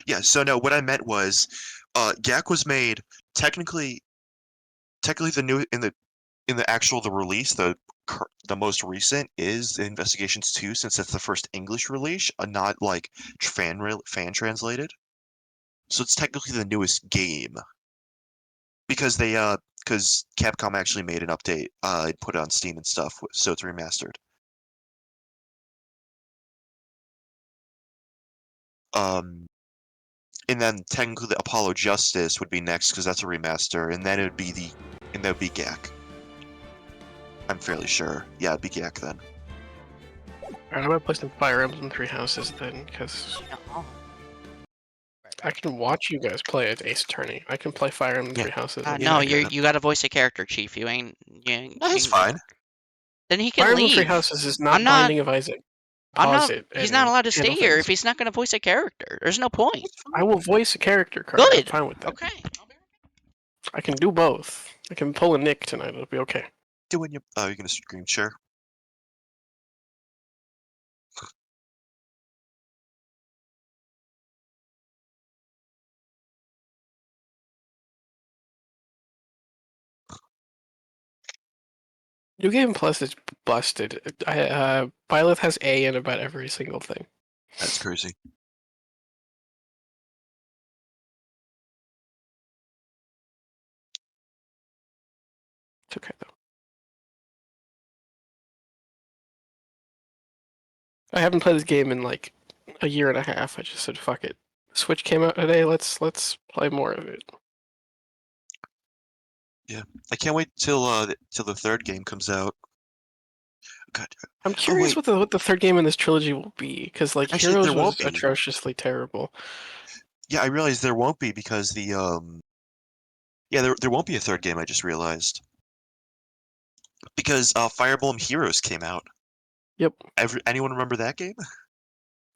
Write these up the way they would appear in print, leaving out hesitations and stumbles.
Yeah, so no, what I meant was, GAC was made technically the new in the actual the release, the most recent is Investigations 2 since it's the first English release, not like fan translated. So it's technically the newest game because because Capcom actually made an update, and put it on Steam and stuff, so it's remastered. Um, and then technically the Apollo Justice would be next because that's a remaster, and then that would be GAC. I'm fairly sure. Yeah, it'd be GAC then. Alright, I'm gonna play some Fire Emblem Three Houses then, because I can watch you guys play it, Ace Attorney. I can play Fire Emblem Three Houses. No, you gotta voice a character, Chief. You ain't. That's fine. Then he can Fire Emblem leave. Three Houses is not Binding of Isaac. Pause it. He's not allowed to stay here if he's not gonna voice a character. There's no point. I will voice a character, Carter. Good. I'm fine with that. Okay. I can do both. I can pull a Nick tonight. It'll be okay. Doing your. Oh, you're gonna scream, sure. New Game Plus is busted. Byleth has A in about every single thing. That's crazy. It's okay though. I haven't played this game in like a year and a half. I just said fuck it. Switch came out today. Let's play more of it. Yeah, I can't wait till the third game comes out. God. I'm curious what the third game in this trilogy will be, because like Actually, Heroes there won't was be. atrociously terrible. Yeah, I realized there won't be because there won't be a third game. I just realized because Fire Emblem Heroes came out. Yep. Anyone remember that game?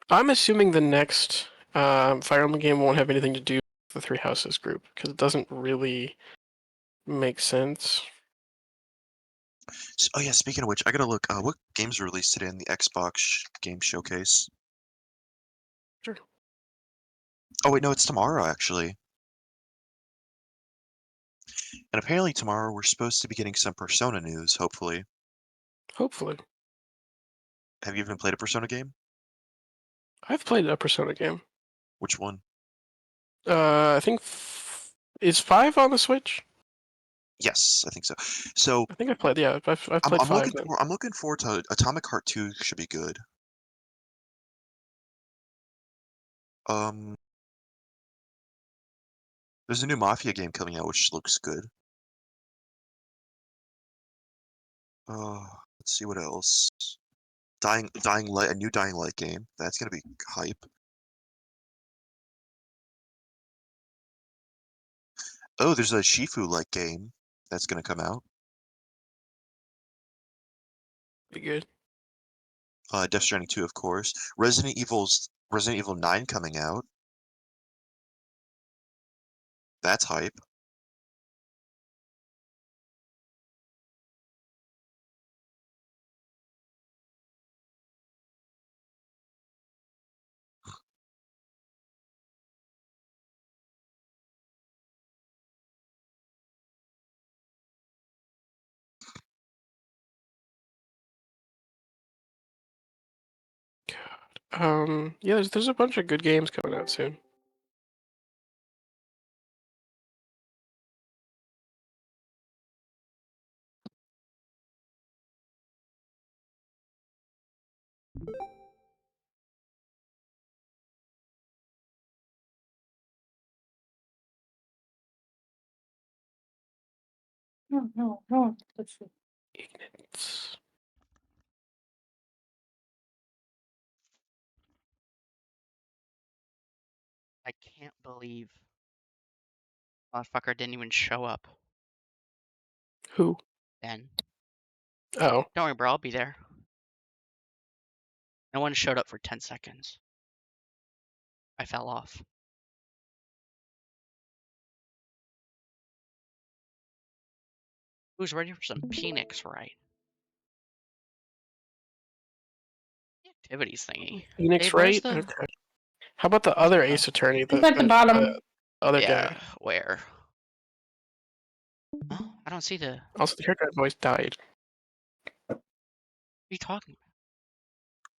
I'm assuming the next Fire Emblem game won't have anything to do with the Three Houses group, because it doesn't really make sense. Oh yeah, speaking of which, I gotta look. What games were released today in the Xbox Game Showcase? Sure. Oh wait, no, it's tomorrow actually. And apparently tomorrow we're supposed to be getting some Persona news, hopefully. Hopefully. Have you even played a Persona game? I've played a Persona game. Which one? I think is 5 on the Switch? Yes, I think so. So I think I played. Yeah, I've played 5. I'm looking forward to Atomic Heart 2. Should be good. There's a new Mafia game coming out, which looks good. Let's see what else. Dying Light, a new Dying Light game. That's gonna be hype. Oh, there's a Shifu-like game that's gonna come out. Be good. Death Stranding 2, of course. Resident Evil 9 coming out. That's hype. God. Yeah, there's a bunch of good games coming out soon. No. Let's see. Ignorance. I can't believe motherfucker didn't even show up. Who? Ben. Oh. Don't worry, bro. I'll be there. No one showed up for 10 seconds. I fell off. Who's ready for some Phoenix, right? The activities thingy. Phoenix Dave, where's Wright? the... Okay. How about the other Ace Attorney? It's at the bottom. Other Yeah, guy. where? Huh? I don't see the. What Also, the character I voiced died. are you talking about?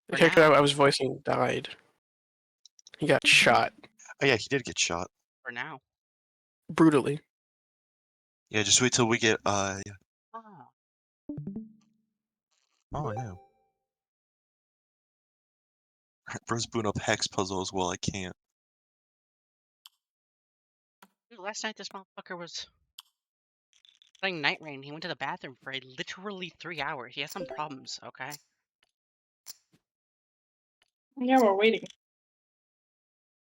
The For character now. I was voicing died. He got shot Oh yeah, he did get shot. For now. brutally. Yeah, just wait till we get Ah. Oh yeah. Bro's booting up hex puzzles while I can't. Dude, last night this motherfucker was playing Night Rain. He went to the bathroom for literally 3 hours. He has some problems, okay? Yeah, we're waiting.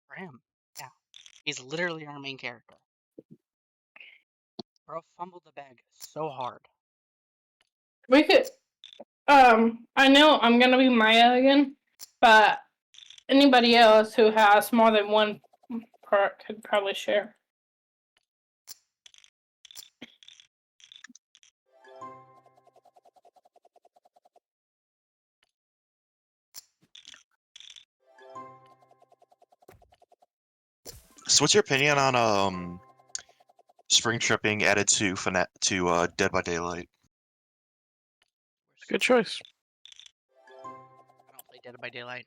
For him. Yeah. He's literally our main character. Bro fumbled the bag so hard. We could. I know I'm gonna be Maya again, but anybody else who has more than one perk could probably share. So what's your opinion on spring trip being added to Dead by Daylight? Good choice. I don't play Dead by Daylight.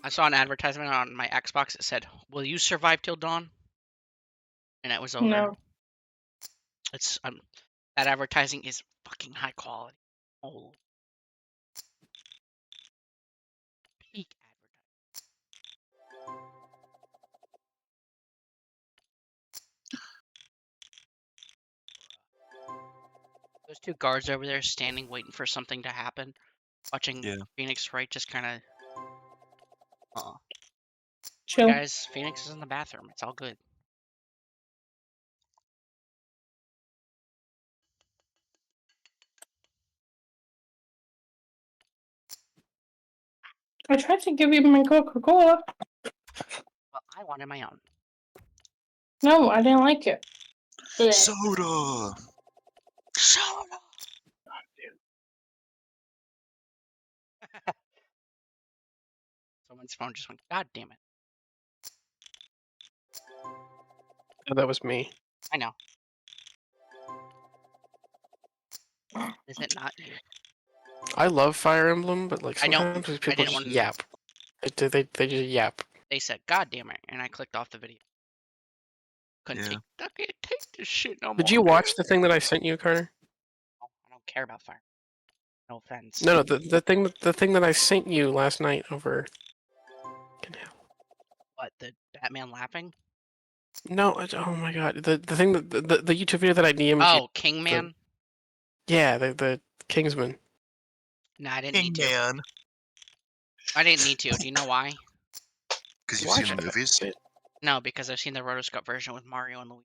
I saw an advertisement on my Xbox that said, "Will you survive till dawn?" And it was over. No. It's that advertising is fucking high quality. Oh, peak advertising. Those two guards over there standing, waiting for something to happen, watching Yeah. Phoenix Wright just kind of. Chill. Guys, Phoenix is in the bathroom. It's all good. I tried to give you my Coca-Cola. Well, I wanted my own. No, I didn't like it. Blech. Soda. Soda. Someone's phone just went. God damn it! Oh, that was me. I know. Is it not you? I love Fire Emblem, but like I don't- sometimes these I people didn't just want- yap. They just yap. They said, "God damn it!" and I clicked off the video. Couldn't Yeah. take. I can't take this shit no more. Did you watch the thing that I sent you, Carter? No, I don't care about fire. No offense. No, the thing that I sent you last night over. What, the Batman laughing? No, oh my god, the thing that the YouTube video that I DM'd you. Oh, Kingman. Yeah, the Kingsman. No, I didn't need to. Man. I didn't need to. Do you know why? Because you've Watch seen the it. movies. No, because I've seen the rotoscope version with Mario and Luigi.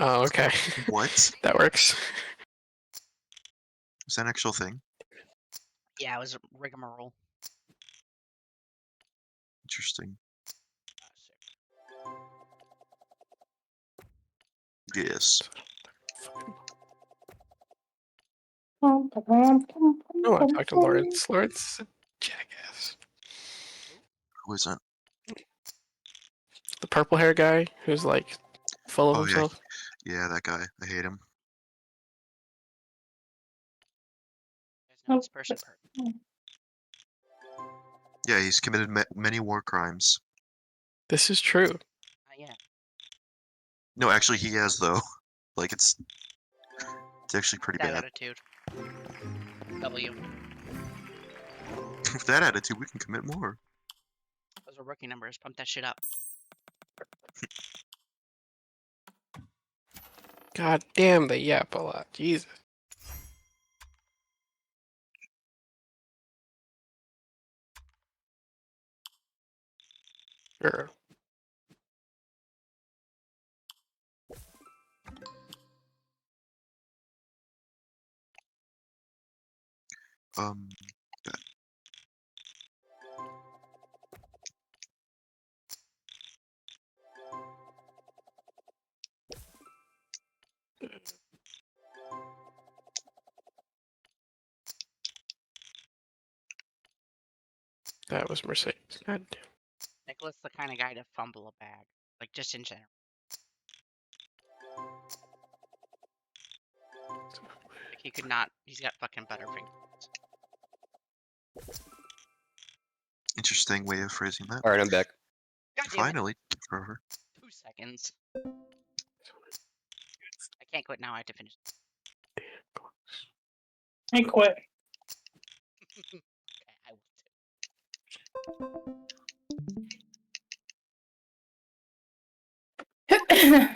Oh, okay. What? That works. Is that an actual thing? Yeah, it was a rigmarole. Interesting. Sick. Yes. Oh, I talked to Lawrence. Lawrence is a jackass. Who is that? The purple hair guy who's like full of Oh, yeah. himself. Yeah, that guy. I hate him. You guys know this person Yeah, he's committed many war crimes. This is true. Not yet. No, actually, he has though. Like it's actually pretty That bad. attitude. W. With that attitude, we can commit more. Those are rookie numbers. Pump that shit up. God damn, they yap a lot. Jesus. Sure. Um. That was Mercedes. God damn. Nicholas the kind of guy to fumble a bag, like just in general. Like he could not. He's got fucking butterfingers. Interesting way of phrasing that. All right, I'm back. God damn it. Finally, forever. 2 seconds. I can't quit now. I have to finish. I quit. Okay, I will too.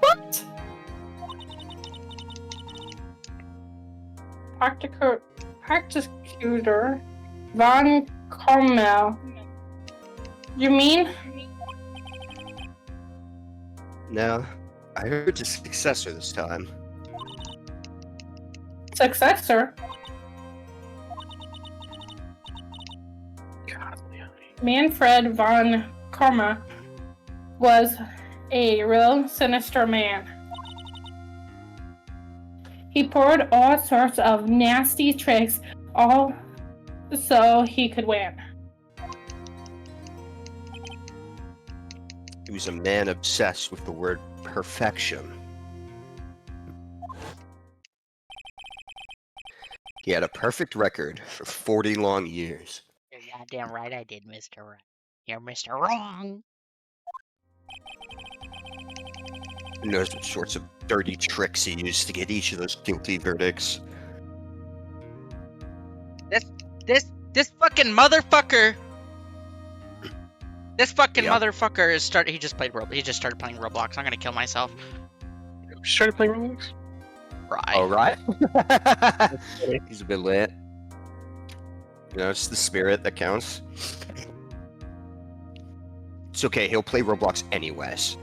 What? Prosecutor Von Carmel. You mean? No, I heard his successor this time. Successor? God, Manfred von Karma was a real sinister man. He poured all sorts of nasty tricks, all so he could win. He was a man obsessed with the word perfection. He had a perfect record for 40 long years. You're goddamn right I did, Mr. Right. You're Mr. Wrong. Who knows what sorts of dirty tricks he used to get each of those guilty verdicts. This fucking motherfucker. This fucking Yep. motherfucker is He just started playing Roblox. I'm gonna kill myself. started playing Roblox? Right. All right. He's a bit lit. You know, it's the spirit that counts. It's okay, he'll play Roblox anyways.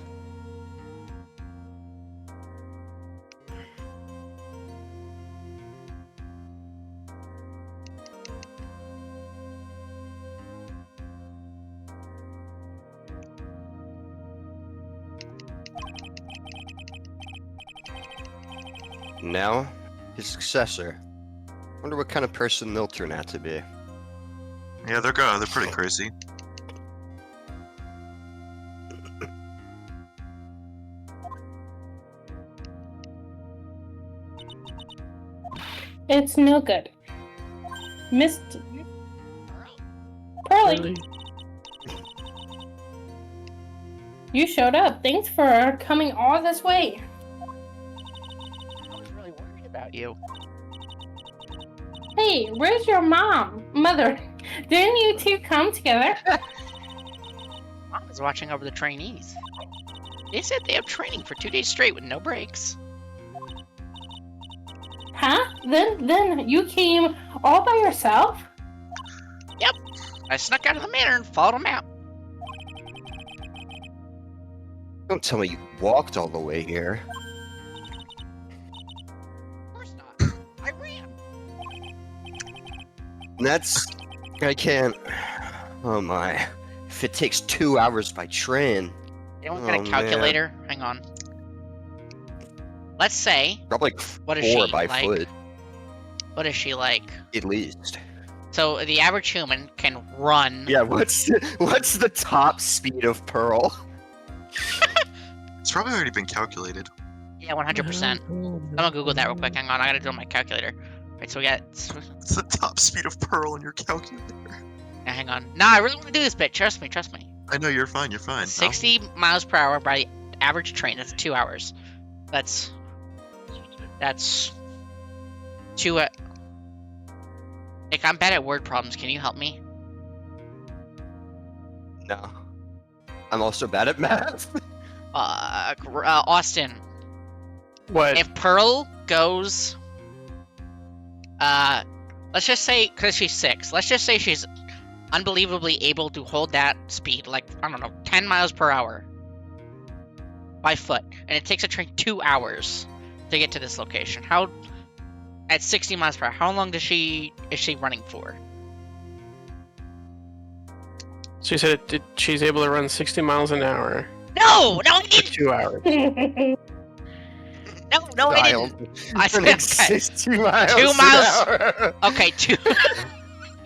Now, his successor. Wonder what kind of person they'll turn out to be. Yeah, they're pretty crazy. It's no good. Mr. Pearly, you showed up. Thanks for coming all this way. I was really worried about you. Hey, where's your mother? Didn't you two come together? Mom was watching over the trainees. They said they have training for 2 days straight with no breaks. Huh? Then you came all by yourself? I snuck out of the manor and followed them out. Don't tell me you walked all the way here. Of course not. I ran. That's... I can't... Oh my. If it takes 2 hours by train... Anyone got a Oh, calculator? Hang on. Let's say, Probably like What is 4 she, by like? foot, what is she like? at least. So the average human can run. Yeah, what's the top speed of Pearl? It's probably already been calculated. Yeah, 100%. I'm gonna Google that real quick. Hang on, I gotta do it on my calculator. Right, so we got. It's the top speed of Pearl in your calculator. Hang on. Nah, I really want to do this bit. Trust me. I know you're fine. You're fine. 60 miles per hour by the average train. That's 2 hours. That's 2. Nick, I'm bad at word problems. Can you help me? No. I'm also bad at math. Austin. What? If Pearl goes, let's just say, because she's 6, let's just say she's unbelievably able to hold that speed, like, I don't know, 10 miles per hour by foot, and it takes a train 2 hours to get to this location. At 60 miles per hour, how long is she running for? She said she's able to run 60 miles an hour No, I for didn't. 2 hours. No, I didn't. I said, Running okay. 60 miles 2 an miles. hour. Okay, 2.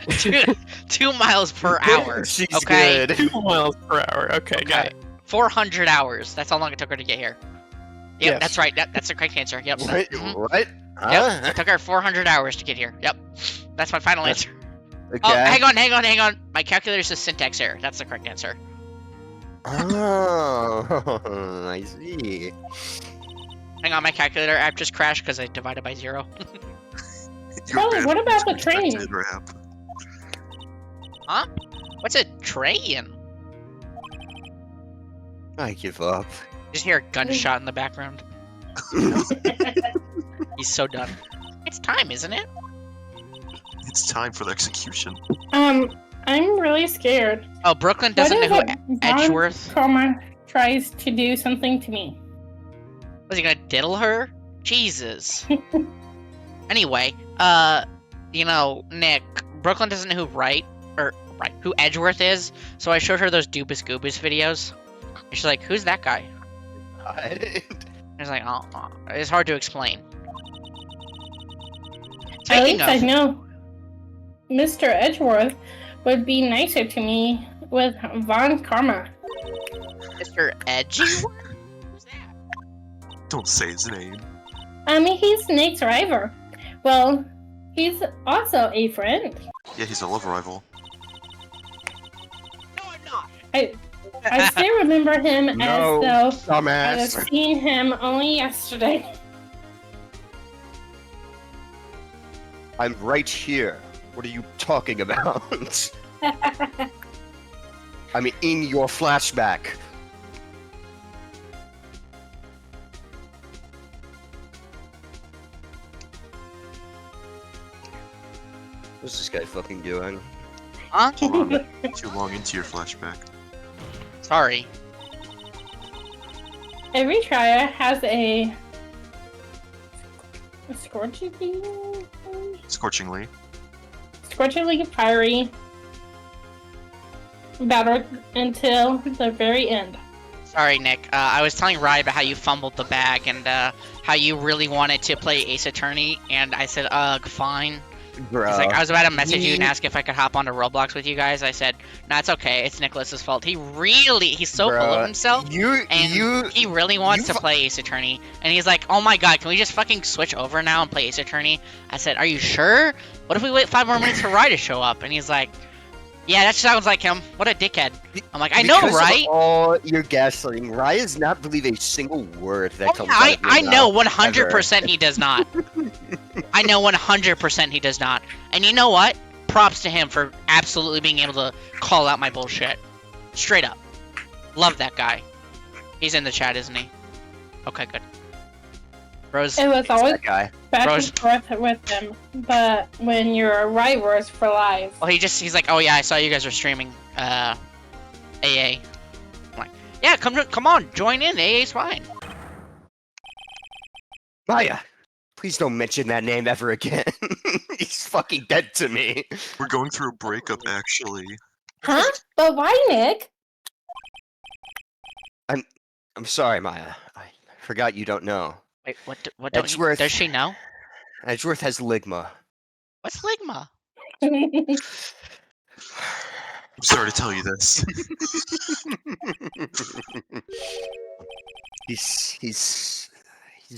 2 miles per hour. She's okay. good. 2 miles per hour. Okay, got it. 400 hours. That's how long it took her to get here. Yep, Yes. that's right. That's the correct answer. Yep. What? Mhm. What? Huh? Yep. It took her 400 hours to get here. Yep. That's my final answer. Okay. Oh, hang on. My calculator's a syntax error. That's the correct answer. Oh, I see. Hang on, my calculator app just crashed because I divided by 0. Charlie, what about the train? Rap. Huh? What's a train? I give up. Just hear a gunshot in the background. He's so done. It's time, isn't it? It's time for the execution. I'm really scared. Oh, Brooklyn doesn't know who Edgeworth. Karma tries to do something to me. Was he gonna diddle her? Jesus. Anyway, Nick, Brooklyn doesn't know who Edgeworth is, so I showed her those Doobus Goobus videos. And she's like, who's that guy? I was like, oh, it's hard to explain. At Speaking least I of, know Mr. Edgeworth would be nicer to me with Von Karma. Mr. Edgeworth? Who's that? Don't say his name. He's Nate's rival. Well, he's also a friend. Yeah, he's a love rival. No, I'm not. I still remember him No, as though I dumbass. have seen him only yesterday. I'm right here. What are you talking about? I mean, in your flashback. What's this guy fucking doing? Huh? Too long into your flashback. Sorry. Every trier has a scorchingly fiery battle until the very end. Sorry, Nick. I was telling Ryan about how you fumbled the bag and how you really wanted to play Ace Attorney, and I said, ugh, fine. Bro. He's like, I was about to message you and ask if I could hop onto Roblox with you guys. I said, nah, it's okay. It's Nicholas's fault. He's so full of himself. He really wants to play Ace Attorney. And he's like, oh my god, can we just fucking switch over now and play Ace Attorney? I said, are you sure? What if we wait 5 more minutes for Rye to show up? And he's like, yeah, that sounds like him. What a dickhead. I'm like, I know, right? Oh, you're gaslighting. Rye does not believe a single word that comes out of your I know mouth, 100% ever. he does not. I know 100% he does not. And you know what? Props to him for absolutely being able to call out my bullshit. Straight up. Love that guy. He's in the chat, isn't he? Okay, good. Rose. It was always That guy. back Rose. and forth with him, but when you're right words for live. Well, he's like, oh yeah, I saw you guys were streaming AA. I'm like, yeah, come on, join in. AA's fine. Maya, please don't mention that name ever again. He's fucking dead to me. We're going through a breakup, actually. Huh? But why, Nick? I'm sorry, Maya. I forgot you don't know. Wait, what don't you, Edgeworth. does she know? Edgeworth has ligma. What's Ligma? I'm sorry to tell you this. He's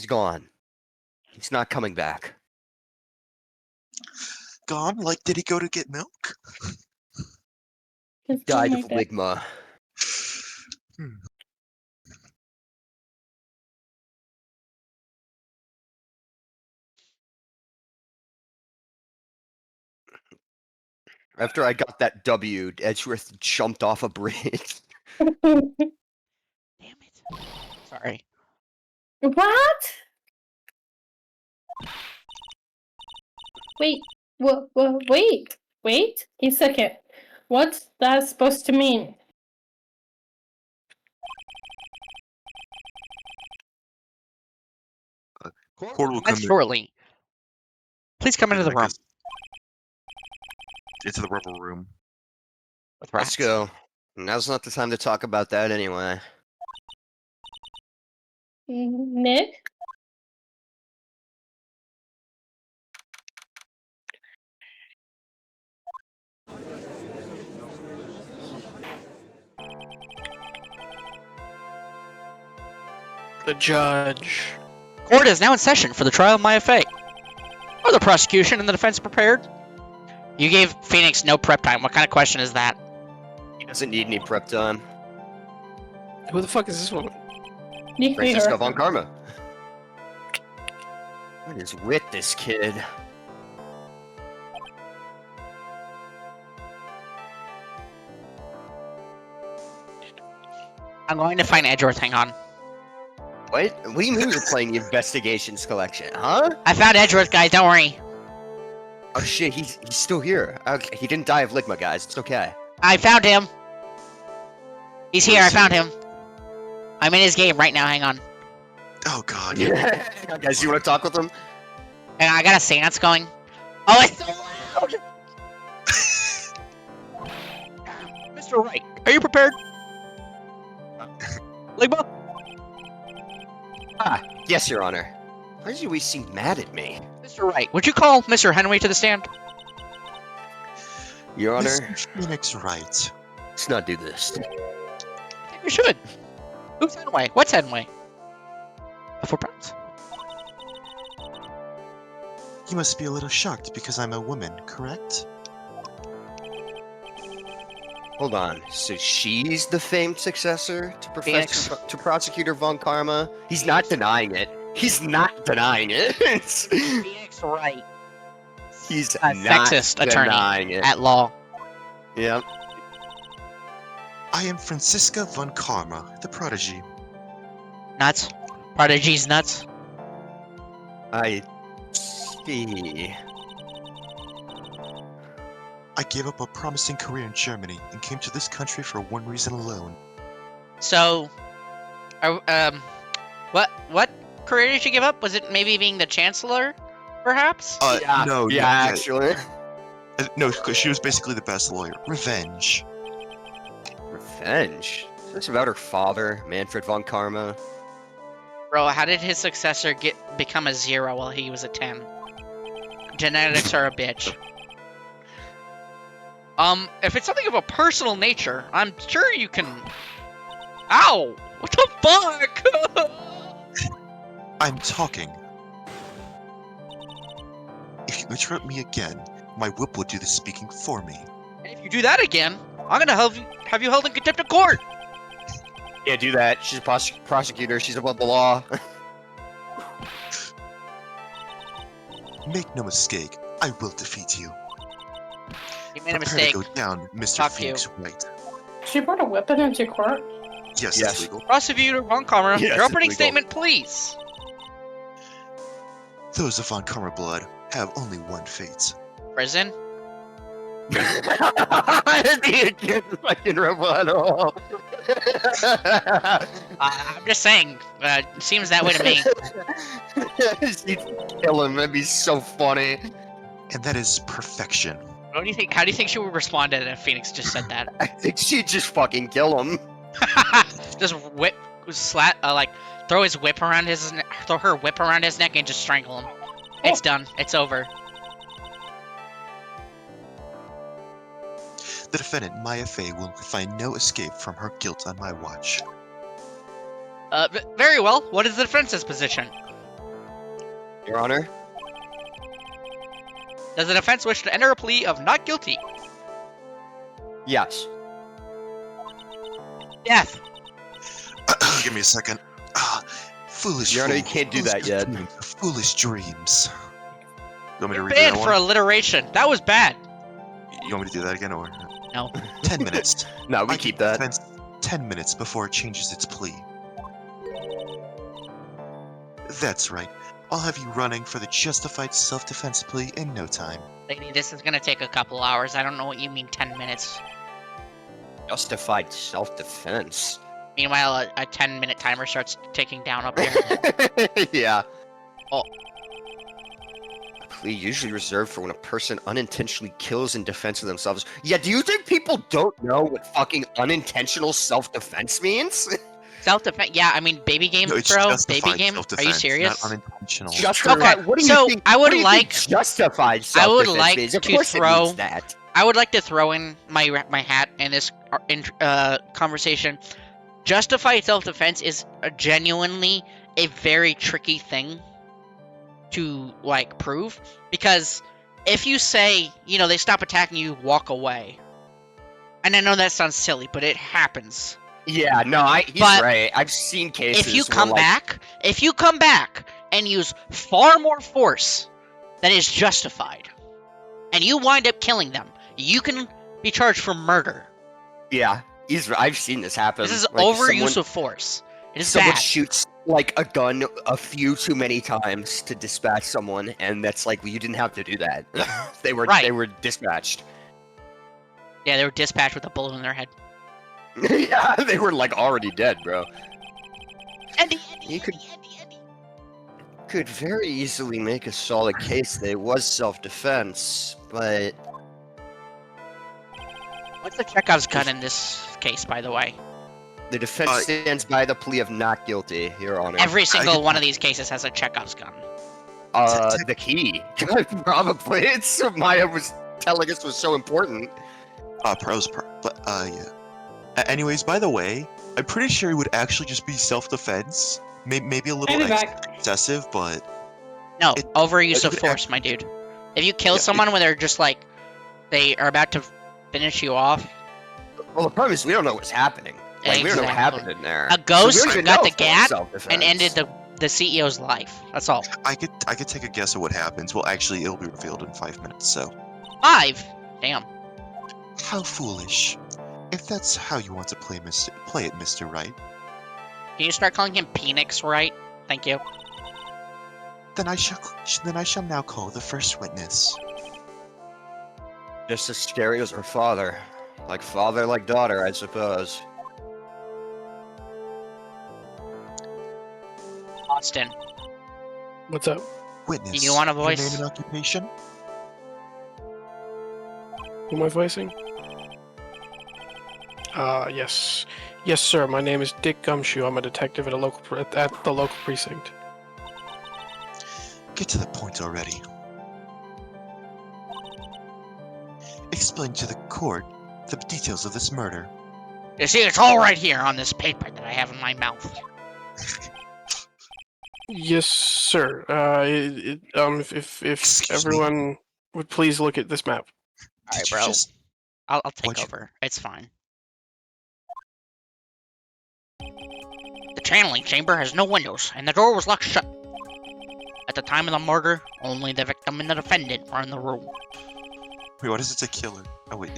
gone. He's not coming back. Gone? Like, did he go to get milk? Died of ligma. After I got that W, Edgeworth jumped off a bridge. Damn it. Sorry. What? Wait, wait a second. What's that supposed to mean? Portal will come That's shortly. Please come into the room. Into the rubber room. With rats. Let's go. Now's not the time to talk about that anyway. Nick? The judge. Court is now in session for the trial of Maya Fey. Are the prosecution and the defense prepared? You gave Phoenix no prep time. What kind of question is that? He doesn't need any prep time. Who the fuck is this woman? You can be Francisco her. von Karma. What is with this kid? I'm going to find Edgeworth. Hang on. What? What do you mean you're playing the investigations collection, huh? I found Edgeworth, guys. Don't worry. Oh shit, he's still here. Okay, he didn't die of ligma, guys. It's okay. I found him. He's here. I found him. I'm in his game right now. Hang on. Oh god. Yeah. Guys, you want to talk with him? Hang on, I got a seance going. Oh, it's so loud. Mr. Wright, are you prepared? Ligma? Ah, yes, Your Honor. Why does he always seem mad at me? Mr. Wright, would you call Mr. Henry to the stand? Your Honor, Mr. Phoenix Wright. let's not do this. I think we should. Who's Henway? What's Henway? Before Browns. You must be a little shocked because I'm a woman, correct? Hold on. So she's the famed successor to Phoenix. Prosecutor von Karma? He's not denying it. He's not denying it. Phoenix Wright. He's A not sexist attorney denying it. at law. Yep. I am Francisca von Karma, the prodigy. Nuts. Prodigy's nuts. I see. I gave up a promising career in Germany and came to this country for one reason alone. So, what career did you give up? Was it maybe being the chancellor, perhaps? Yeah, No, yeah, actually. No, because she was basically the best lawyer. Revenge. Revenge? Is this about her father, Manfred von Karma? Bro, how did his successor become a 0 while he was a 10? Genetics are a bitch. If it's something of a personal nature, I'm sure you can... Ow! What the fuck? I'm talking. If you interrupt me again, my whip will do the speaking for me. And if you do that again, I'm gonna have you held in contempt of court! Yeah, do that. She's a prosecutor. She's above the law. Make no mistake, I will defeat you. You made a Prepare mistake. to go down, Mr. Talk to you. Phoenix Wright. She brought a weapon into court. Yes, Yes. it's legal. Prosecutor Von Karma, Yes, your it's opening legal. statement, please. Those of Von Karma blood have only one fate. Prison? The kid fucking rebuttal. I'm just saying. Seems that way to me. She'd kill him. That'd be so funny. And that is perfection. What do you think? How do you think she would respond if Phoenix just said that? I think she'd just fucking kill him. Just throw his whip around his throw her whip around his neck and just strangle him. It's done. It's over. The defendant, Maya Fey, will find no escape from her guilt on my watch. Very well. What is the defense's position? Your Honor? Does the defense wish to enter a plea of not guilty? Yes. Death. Give me a second. Foolish Your Honor, you fool. can't do that yet. Foolish dreams. You want me to redo Banned that for one? alliteration. That was bad. You want me to do that again, or No. 10 minutes? No, we I keep give the that. defense 10 minutes before it changes its plea. That's right. I'll have you running for the justified self-defense plea in no time. Lady, this is gonna take a couple hours. I don't know what you mean 10 minutes. Justified self-defense. Meanwhile, a 10-minute timer starts ticking down up here. Yeah. Oh. A plea usually reserved for when a person unintentionally kills in defense of themselves. Yeah, do you think people don't know what fucking unintentional self-defense means? Self-defense? Yeah, I mean, baby game, No, it's bro? justified Baby game? Are you self-defense, serious? Not unintentional. Justified. Okay, What do you so think? I would what do you like- think justified I would self-defense like means? Of to course it throw- means that. I would like to throw in my hat in this conversation. Justified self-defense is genuinely a very tricky thing to like prove, because if you say, they stop attacking you, walk away. And I know that sounds silly, but it happens. Yeah, no, he's But right. I've seen cases If you where, come like, back and use far more force than is justified, and you wind up killing them, you can be charged for murder. yeah, I've seen this happen. This is Like, overuse of force. It is someone bad. shoots like a gun a few too many times to dispatch someone, and that's like, well, you didn't have to do that. they were dispatched. Yeah, they were dispatched with a bullet in their head. Yeah, they were like already dead, bro. Andy, You could very easily make a solid case that it was self-defense, but What's the Chekhov's gun in this case, by the way? the defense stands by the plea of not guilty, Your Honor. Every single one of these cases has a Chekhov's gun. The key. Probably. It's what Maya was telling us was so important. Yeah. Anyways, by the way, I'm pretty sure it would actually just be self-defense. Maybe a little excessive, but no, overuse of force, my dude. If you kill someone when they're just like, they are about to finish you off. Well, the problem is we don't know what's happening. Like, we don't know what happened in there. A ghost So got the gat and ended the CEO's life. That's all. I could take a guess at what happens. Well, actually, it'll be revealed in 5 minutes. So 5? Damn. how foolish! If that's how you want to play it, Mr. Wright, Can you start calling him Penix, right? Thank you. then I shall now call the first witness. Just as scary as her father. Like daughter, I suppose. Austin. What's up? Witness. Do you want a your voice? name and occupation? Who am I voicing? Yes. Yes, sir. My name is Dick Gumshoe. I'm a detective at the local precinct. Get to the point already. Explain to the court the details of this murder. You see, it's all right here on this paper that I have in my mouth. Yes, sir. If Excuse me? everyone would please look at this map. Alright, Did you bro. just- I'll take What'd you- over. It's fine. The channeling chamber has no windows, and the door was locked shut. At the time of the murder, only the victim and the defendant were in the room. Wait, what is it to killer? Oh wait.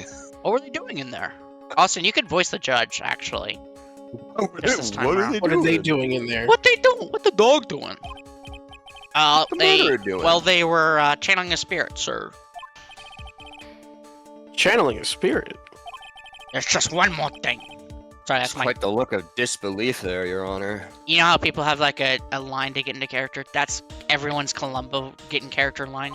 What were they doing in there? Austin, you could voice the judge, actually. Just this time around. What are they doing in there? What they doing? What the dog doing? the murderer doing? Well, they were channeling a spirit, sir. Channeling a spirit. There's just one more thing. Sorry, that's my. Quite the look of disbelief there, Your Honor. You know how people have like a line to get into character? That's everyone's Columbo getting character line.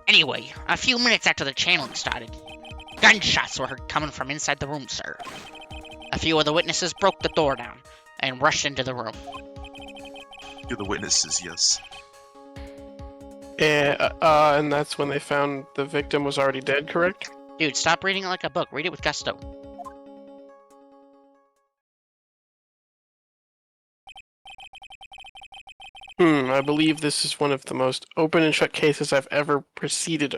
Anyway, a few minutes after the channeling started, gunshots were heard coming from inside the room, sir. A few of the witnesses broke the door down and rushed into the room. You're the witnesses, yes. And that's when they found the victim was already dead, correct? Dude, stop reading it like a book. Read it with gusto. I believe this is one of the most open and shut cases I've ever presided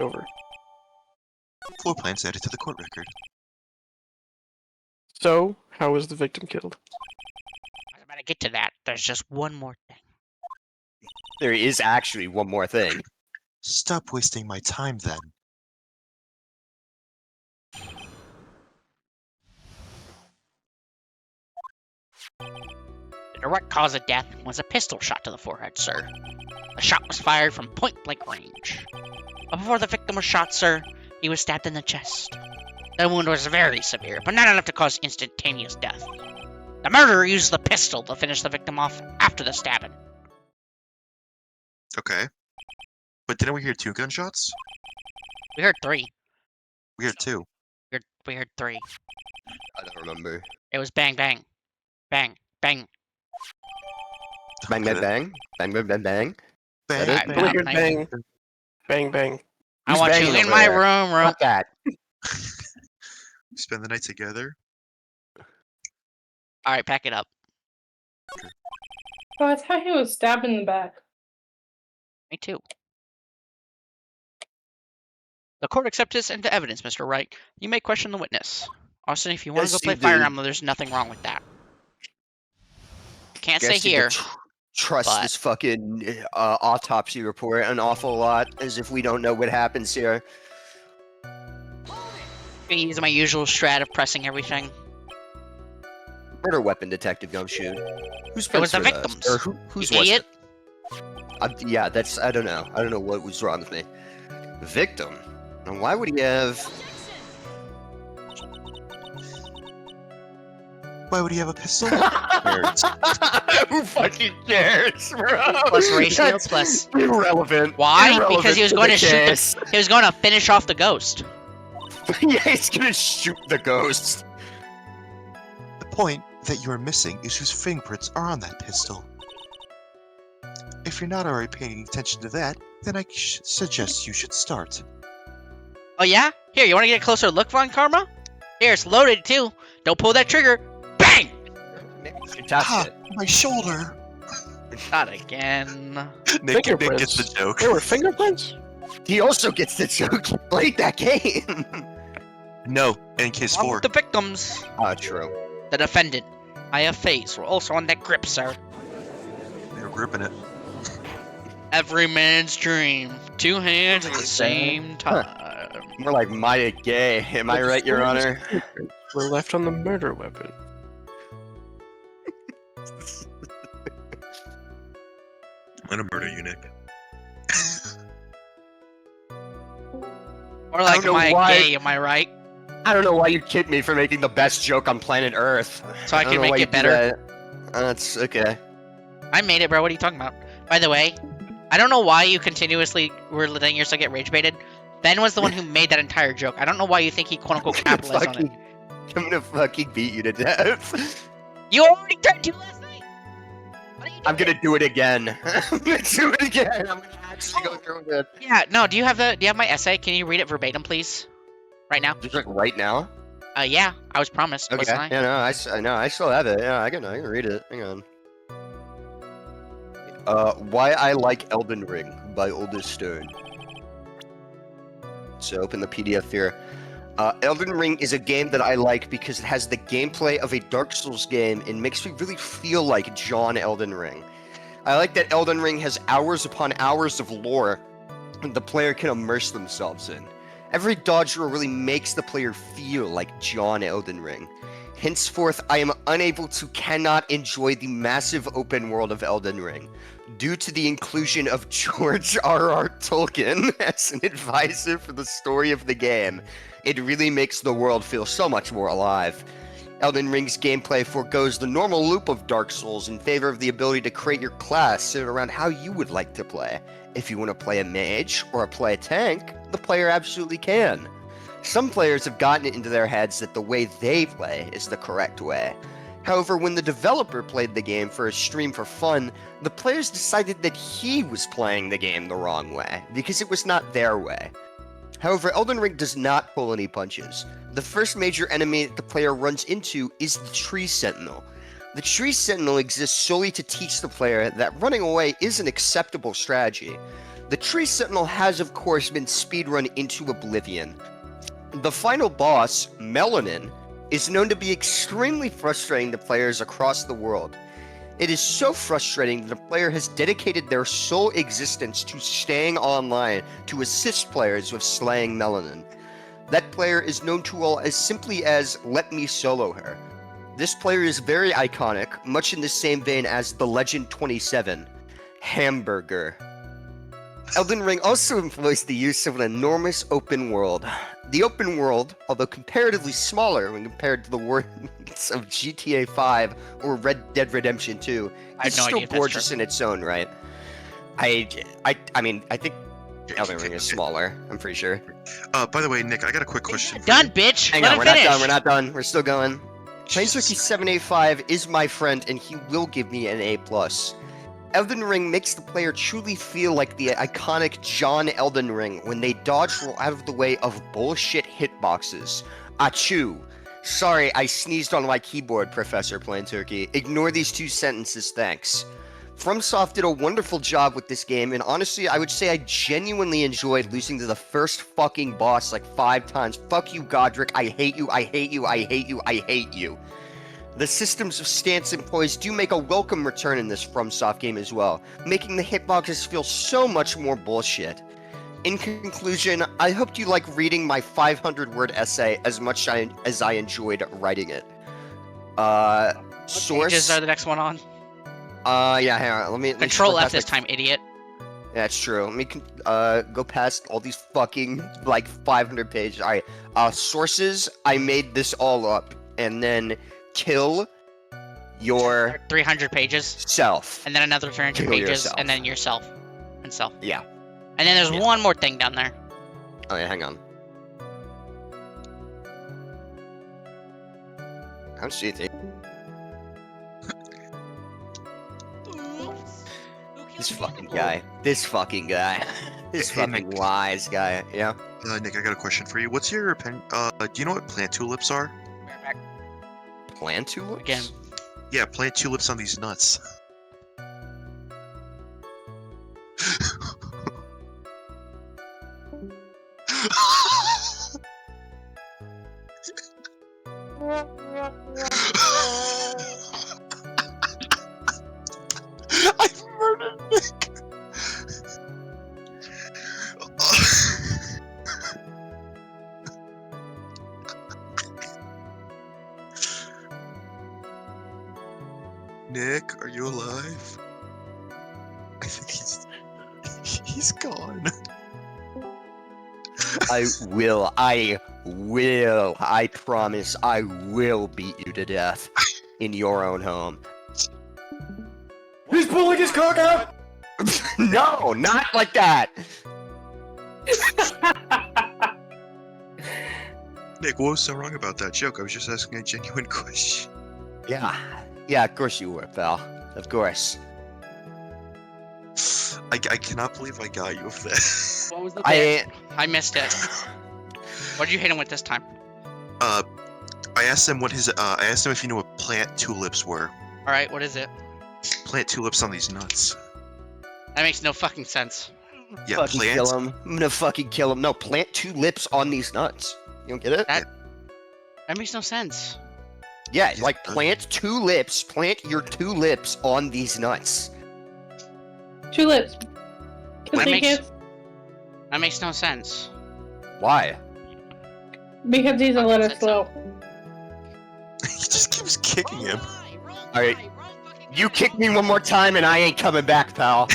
over. Floor plans added to the court record. So, how was the victim killed? I was about to get to that. There's just one more thing. There is actually one more thing. Stop wasting my time then. The direct cause of death was a pistol shot to the forehead, sir. The shot was fired from point-blank range. But before the victim was shot, sir, he was stabbed in the chest. The wound was very severe, but not enough to cause instantaneous death. The murderer used the pistol to finish the victim off after the stabbing. Okay. But didn't we hear 2 gunshots? We heard 3. We heard 2. We heard 3. I don't remember. It was bang, bang. Bang, bang. Bang, bang, bang. Bang, bang, bang, bang. Bang, That bang, I Bang, heard bang. bang, bang, bang. I Who's want you banging in over my there? room. Fuck that. Spend the night together. Alright, pack it up. Oh, I thought he was stabbed in the back. Me too. The court accepts this into evidence, Mr. Wright. You may question the witness. Austin, if you want to Yes, go play you Fire do. Emblem, there's nothing wrong with that. Can't Guess stay you here. could trust but- this fucking autopsy report an awful lot, as if we don't know what happens here. I use my usual strat of pressing everything. Murder weapon detective Gumshoe. Who's It was the prints were those? victims. Or whose You was idiot. it? Yeah, that's I don't know. I don't know what was wrong with me. Victim. And why would he have? Why would he have a pistol? Who fucking cares, bro? Plus ratio That's plus. irrelevant. Why? Irrelevant Because he was going the to shoot case. He was going to finish off the ghost. Yeah, he's gonna shoot the ghost. The point that you are missing is whose fingerprints are on that pistol. If you're not already paying attention to that, then I suggest you should start. Oh yeah? Here, you want to get a closer look, Von Karma? Here, it's loaded too. Don't pull that trigger. Bang! That's Ah, it. my shoulder! Not again. Nick gets Fingerprints. the joke. There were fingerprints? He also gets the joke. He played that game. No, in case Along 4. with the victims. Ah, true. The defendant. IFAs were also on that grip, sir. They were gripping it. Every man's dream. 2 hands at the same time. More like Maya Gay. Am I right, Your Honor? We're left on the murder weapon. I'm gonna murder you, Nick. Or like don't know Maya why- Gay, am I right? I don't know why you kid me for making the best joke on planet Earth. So I don't can know make why it you do better. that. That's okay. I made it, bro. What are you talking about? By the way, I don't know why you continuously were letting yourself get rage baited. Ben was the one who made that entire joke. I don't know why you think he quote unquote capitalized on it. I'm gonna fucking beat you to death. You already tried to last night. What are you doing? I'm gonna do it again. I'm gonna do it again. I'm gonna actually go through it. Yeah, no. Do you have my essay? Can you read it verbatim, please? Right now? Just like right now. Yeah. I was promised. Okay. Wasn't I? Yeah, no, I still have it. Yeah, I can read it. Hang on. Why I Like Elden Ring by Oldest Stone. So open the PDF here. Elden Ring is a game that I like because it has the gameplay of a Dark Souls game and makes me really feel like John Elden Ring. I like that Elden Ring has hours upon hours of lore the player can immerse themselves in. Every dodge roll really makes the player feel like John Elden Ring. Henceforth, I am unable to cannot enjoy the massive open world of Elden Ring, due to the inclusion of George R.R. Tolkien as an advisor for the story of the game. It really makes the world feel so much more alive. Elden Ring's gameplay forgoes the normal loop of Dark Souls in favor of the ability to create your class centered around how you would like to play. If you want to play a mage or play a tank, the player absolutely can. Some players have gotten it into their heads that the way they play is the correct way. However, when the developer played the game for a stream for fun, the players decided that he was playing the game the wrong way, because it was not their way. However, Elden Ring does not pull any punches. The first major enemy that the player runs into is the Tree Sentinel. The Tree Sentinel exists solely to teach the player that running away is an acceptable strategy. The Tree Sentinel has of course been speedrun into oblivion. The final boss, Melanin, is known to be extremely frustrating to players across the world. It is so frustrating that the player has dedicated their sole existence to staying online to assist players with slaying Melanin. That player is known to all as simply as Let Me Solo Her. This player is very iconic, much in the same vein as the Legend 27, Hamburger. Elden Ring also employs the use of an enormous open world. The open world, although comparatively smaller when compared to the worlds of GTA 5 or Red Dead Redemption 2, I is have no still idea if that's gorgeous true. in its own right. I mean, I think Elden Ring is smaller, I'm pretty sure. By the way, Nick, I got a quick question. for Done, you. bitch. Hang Let on, him we're finish. not done, we're not done, we're still going. Jesus. Planeswalker785 is my friend, and he will give me an A+. Elden Ring makes the player truly feel like the iconic John Elden Ring when they dodge roll out of the way of bullshit hitboxes. Achoo. Sorry, I sneezed on my keyboard, Professor Plain Turkey. Ignore these 2 sentences, thanks. FromSoft did a wonderful job with this game, and honestly, I would say I genuinely enjoyed losing to the first fucking boss like 5 times. Fuck you, Godric. I hate you, I hate you, I hate you, I hate you. The systems of stance and poise do make a welcome return in this FromSoft game as well, making the hitboxes feel so much more bullshit. In conclusion, I hoped you like reading my 500-word essay as much as I enjoyed writing it. Source. Pages are the next one on. Yeah, hang on. Let me Control flip F this past time, idiot. That's true. Let me go past all these fucking like 500 pages. All right. Sources. I made this all up, and then kill your 300 pages, self. and then another 300 Kill pages, yourself. and then yourself, and self. Yeah. And then there's Yeah. one more thing down there. Oh yeah, hang on. I don't see anything. This fucking guy. This fucking guy. This Hey, fucking Nick. wise guy. Yeah. Nick, I got a question for you. What's your opinion? Do you know what plant tulips are? Plant tulips? Again. Yeah, plant tulips on these nuts. I murdered Nick. Nick, are you alive? I think he's gone. I promise I will beat you to death in your own home. He's pulling his cock out! No, not like that! Nick, what was so wrong about that joke? I was just asking a genuine question. Yeah, of course you were, pal. Of course. I cannot believe I got you with that. What was the bit? I I missed it. What did you hit him with this time? I asked him what his I asked him if he knew what plant tulips were. All right, what is it? Plant tulips on these nuts. That makes no fucking sense. Yeah, fucking plant. kill him. I'm gonna fucking kill him. No, plant 2 lips on these nuts. You don't get it? That makes no sense. Yeah, like plant 2 lips. Plant your 2 lips on these nuts. Tulips. That makes no sense. Why? Because he's a little slow. He just keeps kicking him. Alright. You kick me one more time and I ain't coming back, pal.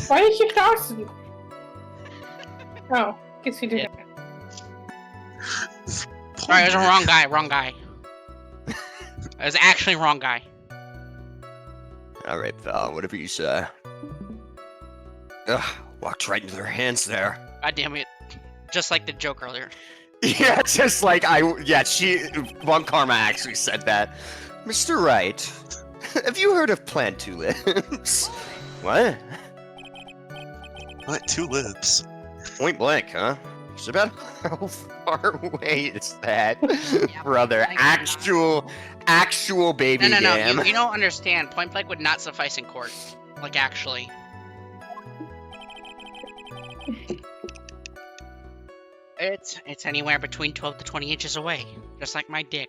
Why did you toss him? Oh, guess you did. Alright, it was a wrong guy, wrong guy. It was actually wrong guy. Alright, pal, whatever you say. Ugh, walked right into their hands there. God damn it. Just like the joke earlier. Yeah, just like Von Karma actually said that. Mr. Wright, have you heard of plant tulips? What? Plant tulips. Point blank, huh? So about how far away is that, brother? Actual baby No, game. you don't understand. Point blank would not suffice in court. Like, actually. It's anywhere between 12 to 20 inches away. Just like my dick.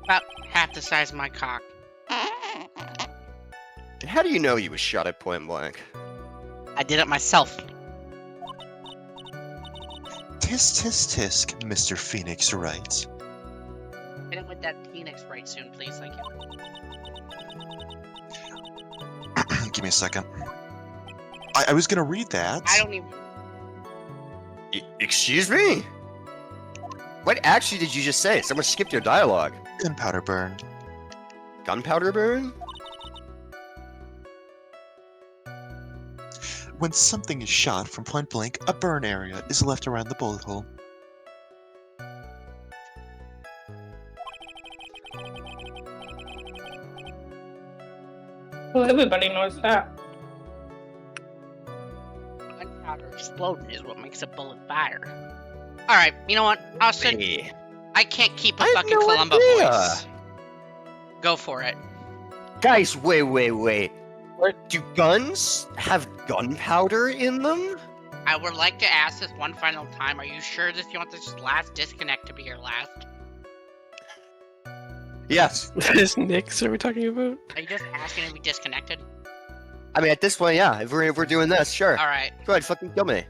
About half the size of my cock. How do you know you was shot at point blank? I did it myself. Tisk tisk tisk, Mr. Phoenix Wright. Hit him with that Phoenix right soon, please. Thank you. Give me a second. I was gonna read that. I don't even... Excuse me? What actually did you just say? Someone skipped your dialogue. Gunpowder burn. Gunpowder burn? When something is shot from point blank, a burn area is left around the bullet hole. Well, everybody knows that. Gunpowder exploding is what makes a bullet fire. Alright, you know what? Austin, Hey. I can't keep a I have fucking no Columba idea. voice. Go for it. Guys, wait. What? Do guns have gunpowder in them? I would like to ask this one final time. Are you sure that you want this last disconnect to be your last? Yes. This Nyx are we talking about? Are you just asking to be disconnected? I mean, at this point, yeah. If we're doing this, sure. All right. Go ahead, fucking kill me.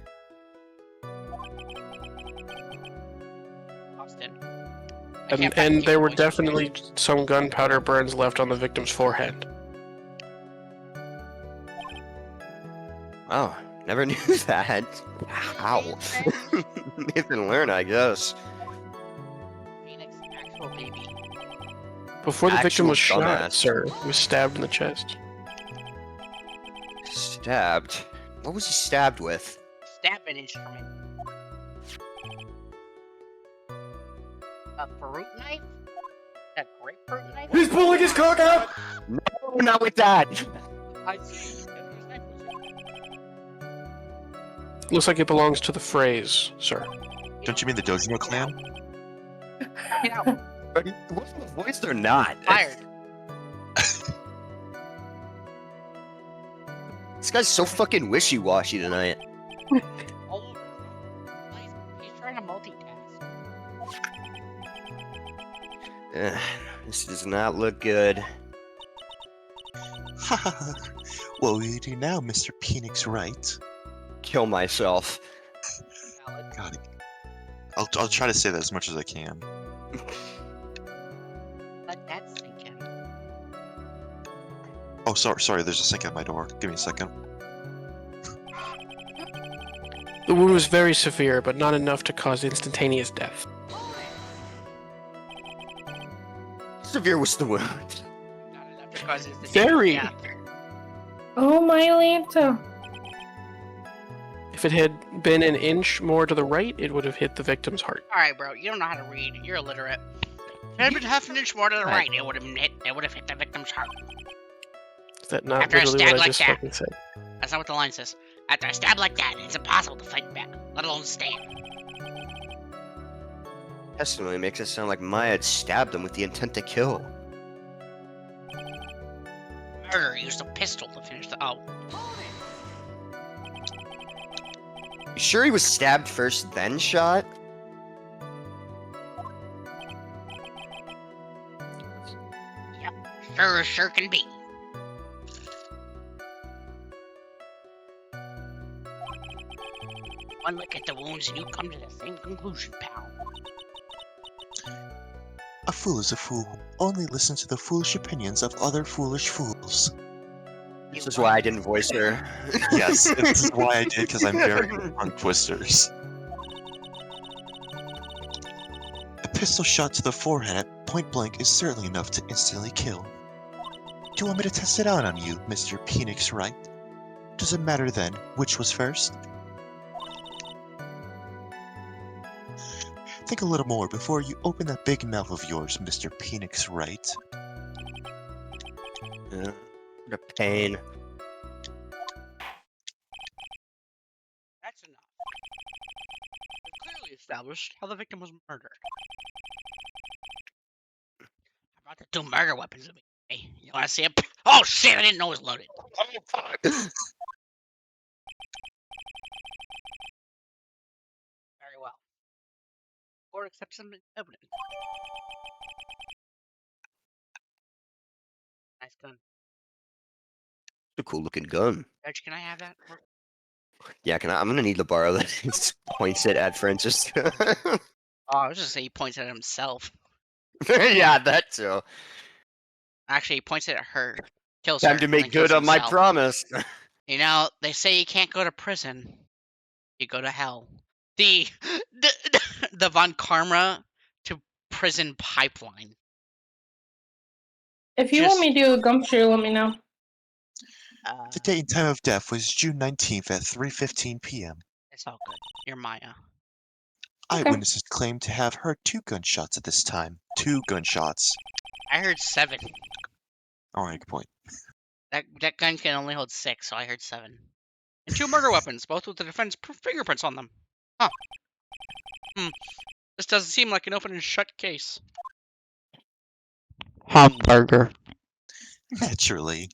Austin. I can't fucking And keep there your were voice definitely some gunpowder burns left on the victim's forehead. Oh, never knew that. How? Live and learn, I guess. Phoenix, actual baby. Before the victim Actual was shot, dumbass. sir, he was stabbed in the chest. Stabbed? What was he stabbed with? Stabbing instrument. A fruit knife? A grapefruit knife? He's pulling his cock out! No, not with that! I see. Whose knife was Looks like it belongs to the phrase, sir. it? Don't you mean the Dojino clan? Get out. Was the voice or not? Fired. This guy's so fucking wishy-washy tonight. All over. He's trying to multitask. This does not look good. What will you do now, Mr. Phoenix Wright? Kill myself. Valid. God, I'll try to say that as much as I can. Let that sink in. Oh, sorry. There's a sink at my door. Give me a second. The wound was very severe, but not enough to cause instantaneous death. Severe was the wound. Not enough to cause it to Very. Yeah. Oh my Lanta. If it had been an inch more to the right, it would have hit the victim's heart. Alright, bro. You don't know how to read. You're illiterate. If it had been half an inch more to the right, it would have hit the victim's heart. Is that not After a literally stab what I like just that. fucking said? That's not what the line says. After a stab like that, it's impossible to fight back, let alone stand. Testimony makes it sound like Maya had stabbed him with the intent to kill. Murderer used a pistol to finish the. Oh. You sure he was stabbed first, then shot? Sure can be. One look at the wounds and you come to the same conclusion, pal. A fool is a fool. Only listen to the foolish opinions of other foolish fools. This is why I didn't voice her. Yes, this is why I did, because I'm very good on twisters. A pistol shot to the forehead at point blank is certainly enough to instantly kill. Do you want me to test it out on you, Mr. Phoenix Wright? Does it matter then which was first? Think a little more before you open that big mouth of yours, Mr. Phoenix Wright. Yeah, what a pain. That's enough. We've clearly established how the victim was murdered. I brought the 2 murder weapons with me. Hey, you wanna see it? Oh shit, I didn't know it was loaded. Very well. Court accepts some evidence. Nice gun. A cool looking gun. Judge, can I have that? Yeah, I'm gonna need to borrow that. He points it at Francis. Oh, I was just saying he points at himself. Yeah, that too. Actually, he points it at her. Kills her. Time to and make then kills good on my himself. promise. You know, they say you can't go to prison. You go to hell. The Von Karma to prison pipeline. If you want me to do a gumshoe, let me know. The date and time of death was June 19th at 3:15 p.m. It's all good. You're Maya. Okay. Eyewitnesses claimed to have heard 2 gunshots at this time. 2 gunshots. I heard 7. Alright, good point. That gun can only hold 6, so I heard 7. And 2 murder weapons, both with the defense fingerprints on them. Huh. This doesn't seem like an open and shut case. Hamburger. Naturally.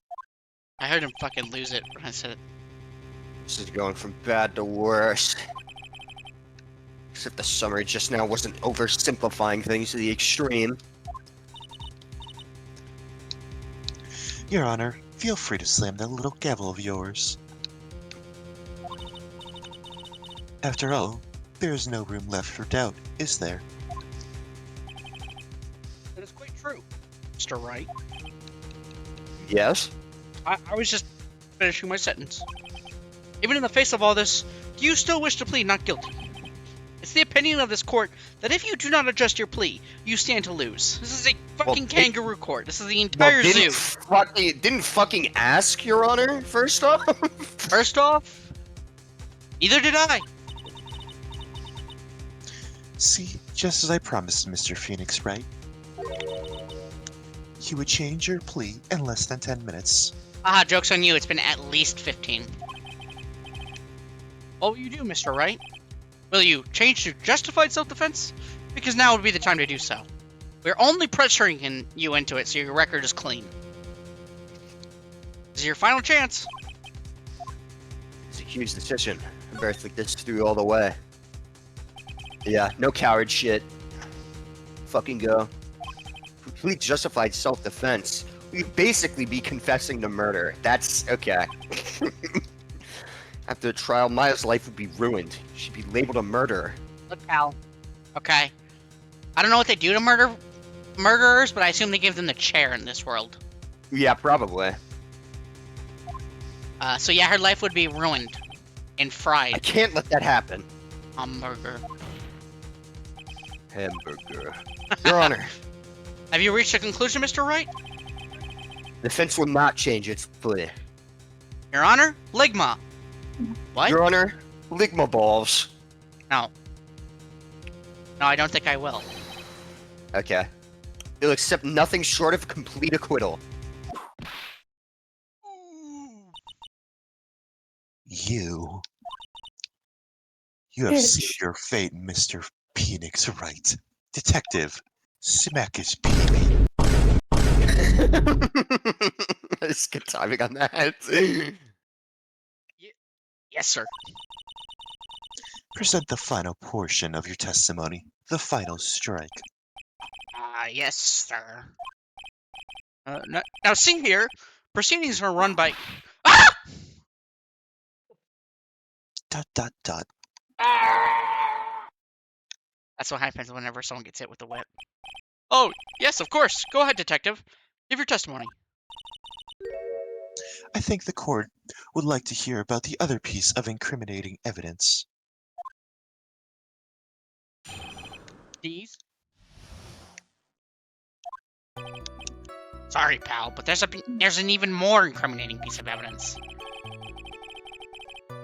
I heard him fucking lose it when I said it. This is going from bad to worse. Except the summary just now wasn't oversimplifying things to the extreme. Your Honor, feel free to slam that little gavel of yours. After all, there is no room left for doubt, is there? That is quite true, Mr. Wright. Yes? I was just finishing my sentence. Even in the face of all this, do you still wish to plead not guilty? It's the opinion of this court that if you do not adjust your plea, you stand to lose. This is a fucking kangaroo court. This is the entire zoo. Didn't fucking ask, Your Honor, first off? First off, neither did I. See, just as I promised, Mr. Phoenix, Wright. You would change your plea in less than 10 minutes. Ah, joke's on you. It's been at least 15. What will you do, Mr. Wright? Will you change to justified self-defense? Because now would be the time to do so. We're only pressuring you into it so your record is clean. This is your final chance. It's a huge decision. I better think this through all the way. Yeah, no coward shit. Fucking go. Complete justified self-defense. We'd basically be confessing to murder. That's okay. After the trial, Maya's life would be ruined. She'd be labeled a murderer. Look, Al. Okay. I don't know what they do to murderers, but I assume they give them the chair in this world. Yeah, probably. So yeah, her life would be ruined and I fried. can't let that happen. Hamburger. Hamburger. Your Honor, Have you reached a conclusion, Mr. Wright? the defense will not change its plea. Your Honor? Ligma. What? Your Honor, Ligma balls. No. No, I don't think I will. Okay. You'll accept nothing short of complete acquittal. You have seen your fate, Mr. Phoenix, Wright. Detective, smack his peepee. That's good timing on that. Yes, sir. Present the final portion of your testimony, the final strike. Yes, sir. Now see here, proceedings are run by... Ah! Dot dot dot. That's what happens whenever someone gets hit with a whip. Oh, yes, of course. Go ahead, detective. Give your testimony. I think the court would like to hear about the other piece of incriminating evidence. These? Sorry, pal, but there's an even more incriminating piece of evidence.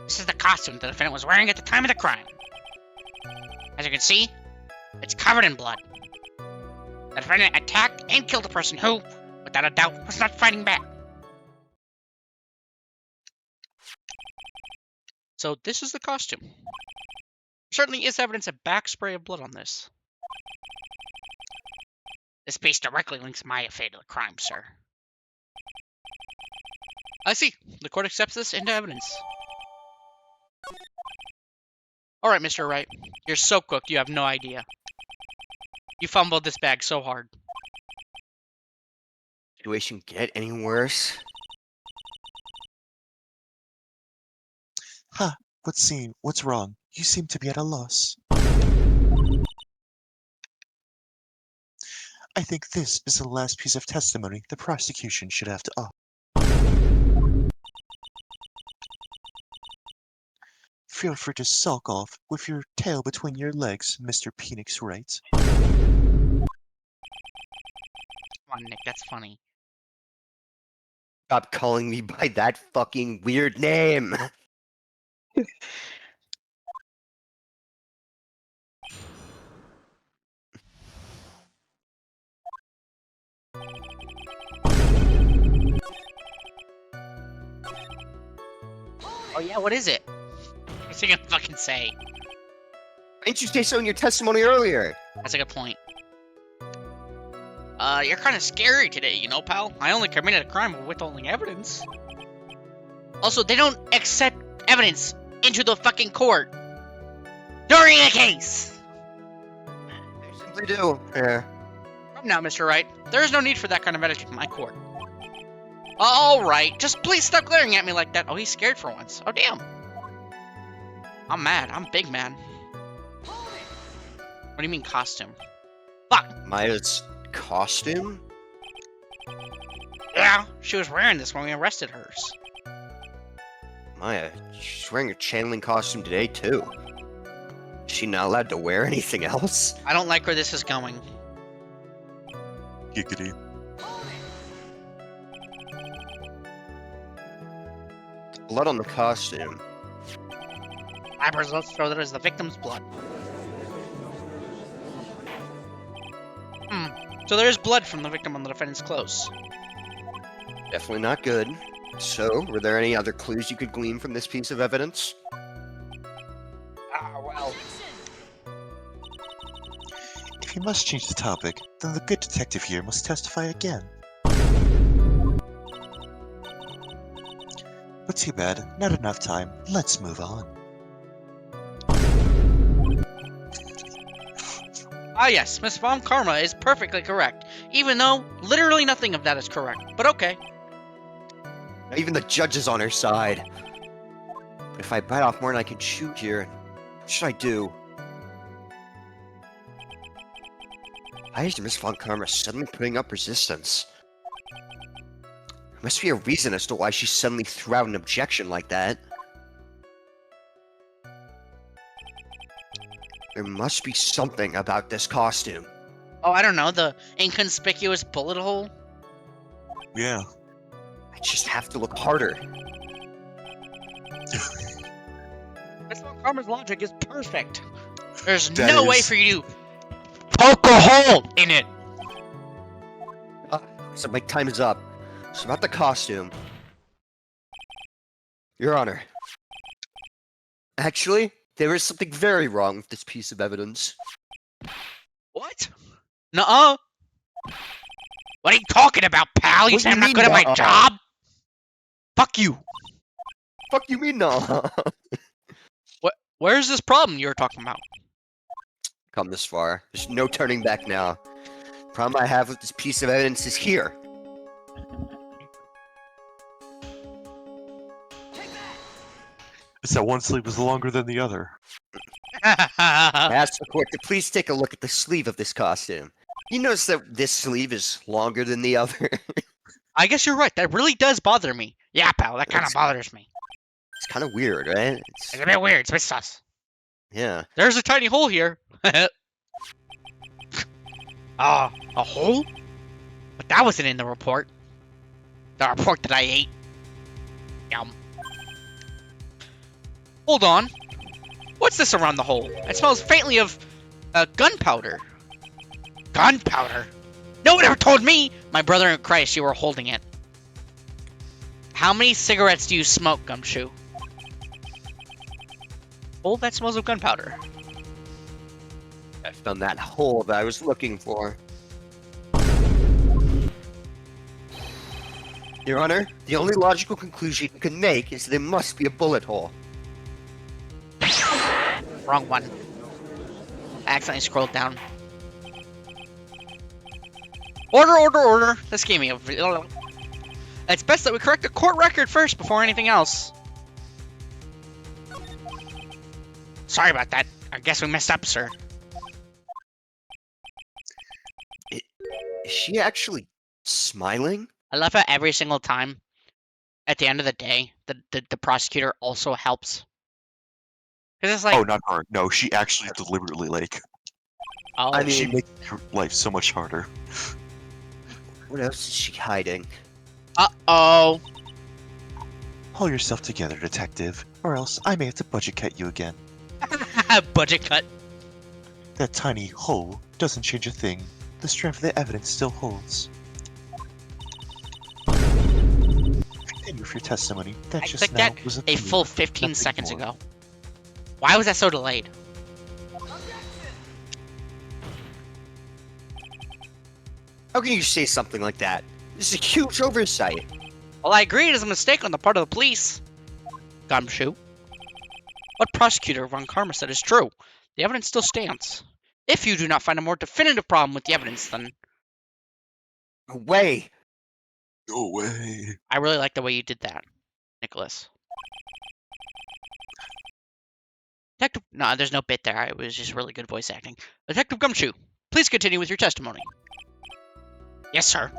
This is the costume the defendant was wearing at the time of the crime. As you can see, it's covered in blood. The defendant attacked and killed a person who, without a doubt, was not fighting back. So this is the costume. There certainly is evidence of back spray of blood on this. This piece directly links Maya Fey to the crime, sir. I see. The court accepts this into evidence. Alright, Mr. Wright. You're so cooked, you have no idea. You fumbled this bag so hard. Situation get any worse? Ha! What's wrong? You seem to be at a loss. I think this is the last piece of testimony the prosecution should have to offer. Feel free to sulk off with your tail between your legs, Mr. Phoenix Wright. Come on, Nick, that's funny. Stop calling me by that fucking weird name. Oh yeah, what is it? What's he gonna fucking say? didn't you say so in your testimony earlier? That's a good point. You're kind of scary today, you know, pal. I only committed a crime of withholding evidence. Also, they don't accept evidence into the fucking court during a case. They simply do. Yeah. Come now, Mr. Wright. There is no need for that kind of attitude in my court. All right, just please stop glaring at me like that. Oh, he's scared for once. Oh, damn. I'm mad. I'm big man. What do you mean costume? Fuck. Maya's costume? Yeah, she was wearing this when we arrested hers. Maya, she's wearing her channeling costume today, too. Is she not allowed to wear anything else? I don't like where this is going. Giggity. Blood on the costume. Lab results show that it is the victim's blood. So there is blood from the victim on the defendant's clothes. Definitely not good. So, were there any other clues you could glean from this piece of evidence? Well. If you must change the topic, then the good detective here must testify again. But too bad, not enough time. Let's move on. Ah yes, Miss Von Karma is perfectly correct, even though literally nothing of that is correct. But okay. Not even the judge is on her side. But if I bite off more than I can chew here, what should I do? Why is Miss Von Karma suddenly putting up resistance? There must be a reason as to why she suddenly threw out an objection like that. There must be something about this costume. Oh, I don't know, the inconspicuous bullet hole? Yeah. I just have to look harder. Miss Von Karma's logic is perfect. There's That no way is- for you to poke a hole in it. So my time is up. So about the costume. Your Honor. Actually, there is something very wrong with this piece of evidence. What? Nuh-uh. What are you talking about, pal? You What say you I'm not mean, good at my nuh-uh? job? Fuck you. Fuck you mean no? Where's this problem you were talking about? Come this far. There's no turning back now. The problem I have with this piece of evidence is here. It's that one sleeve was longer than the other. I asked the court to please take a look at the sleeve of this costume. You notice that this sleeve is longer than the other? I guess you're right. That really does bother me. Yeah, pal, that kind of It's- bothers me. It's kind of weird, right? It's a bit weird. It's a bit sus. Yeah. There's a tiny hole here. A hole? But that wasn't in the report. The report that I ate. Yum. Hold on. What's this around the hole? It smells faintly of gunpowder. Gunpowder? No one ever told me! My brother in Christ, you were holding it. How many cigarettes do you smoke, Gumshoe? Oh, that smells of gunpowder. I found that hole that I was looking for. Your Honor, the only logical conclusion you can make is that there must be a bullet hole. Wrong one. I accidentally scrolled down. Order! This gave me a... It's best that we correct the court record first before anything else. Sorry about that. I guess we messed up, sir. Is she actually smiling? I love how every single time, at the end of the day, the prosecutor also helps. Because it's like... Oh, not her. No, she actually deliberately, like, Oh, I mean- she makes her life so much harder. What else is she hiding? uh-oh. Pull yourself together, detective, or else I may have to budget cut you again. Budget cut. That tiny hole doesn't change a thing. The strength of the evidence still holds. Continue with your testimony. That I just clicked now that was a opinion, full 15 nothing seconds more. ago. Why was that so delayed? How can you say something like that? This is a huge oversight. Well, I agree it is a mistake on the part of the police. Gumshoe. What Prosecutor Von Karma said is true. The evidence still stands. If you do not find a more definitive problem with the evidence, then No way. No way. I really like the way you did that, Nicholas. Detective... No, there's no bit there. It was just really good voice acting. Detective Gumshoe, please continue with your testimony. Yes, sir.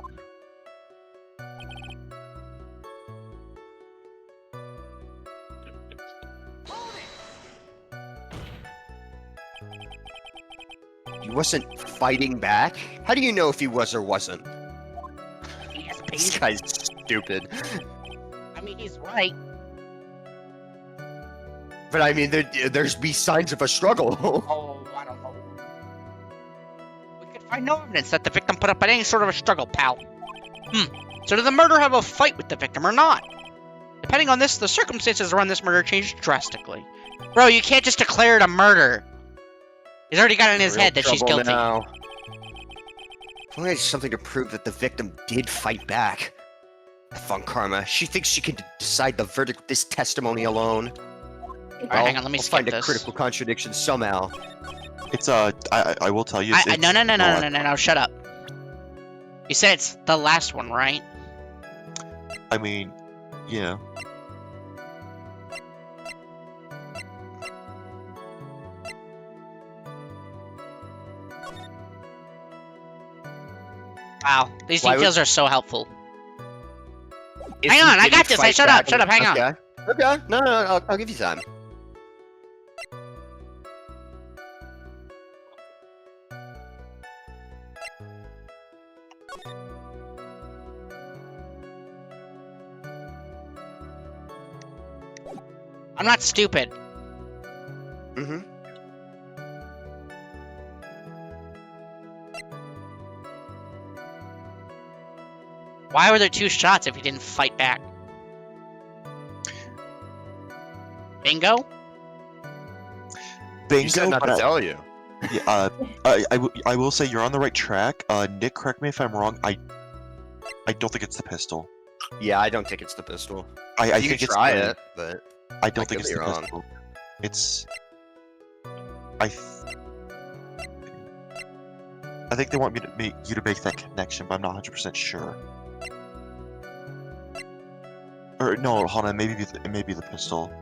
He wasn't fighting back? How do you know if he was or wasn't? This guy's stupid. I mean, he's right. But I mean, there's be signs of a struggle. Oh, I don't know. We could find no evidence that the victim put up any sort of a struggle, pal. So did the murderer have a fight with the victim or not? Depending on this, the circumstances around this murder changed drastically. Bro, you can't just declare it a murder. He's already got it in his Real head that she's trouble guilty. now. If only I had something to prove that the victim did fight back. Von Karma, she thinks she can decide the verdict with this testimony alone. Alright, hang on, let me I'll skip find this. a critical contradiction somehow. It's I will tell you. It's No, shut up. You said it's the last one, right? I mean, yeah. Wow, these Why would- details are so helpful. If Hang he on, I didn't got this. fight Shut up, back- hang on. Okay, no, I'll give you time. I'm not stupid. Mm-hmm. Why were there 2 shots if he didn't fight back? Bingo? You said Bingo, not but to I- tell you. Yeah, I will say you're on the right track. Nick, correct me if I'm wrong. I don't think it's the pistol. Yeah, I don't think it's the pistol. I You think can it's try the- it, but I don't I think could it's be the wrong. pistol. It's. I think they want me to make you to make that connection, but I'm not 100% sure. Or no, hold on. It may be the pistol.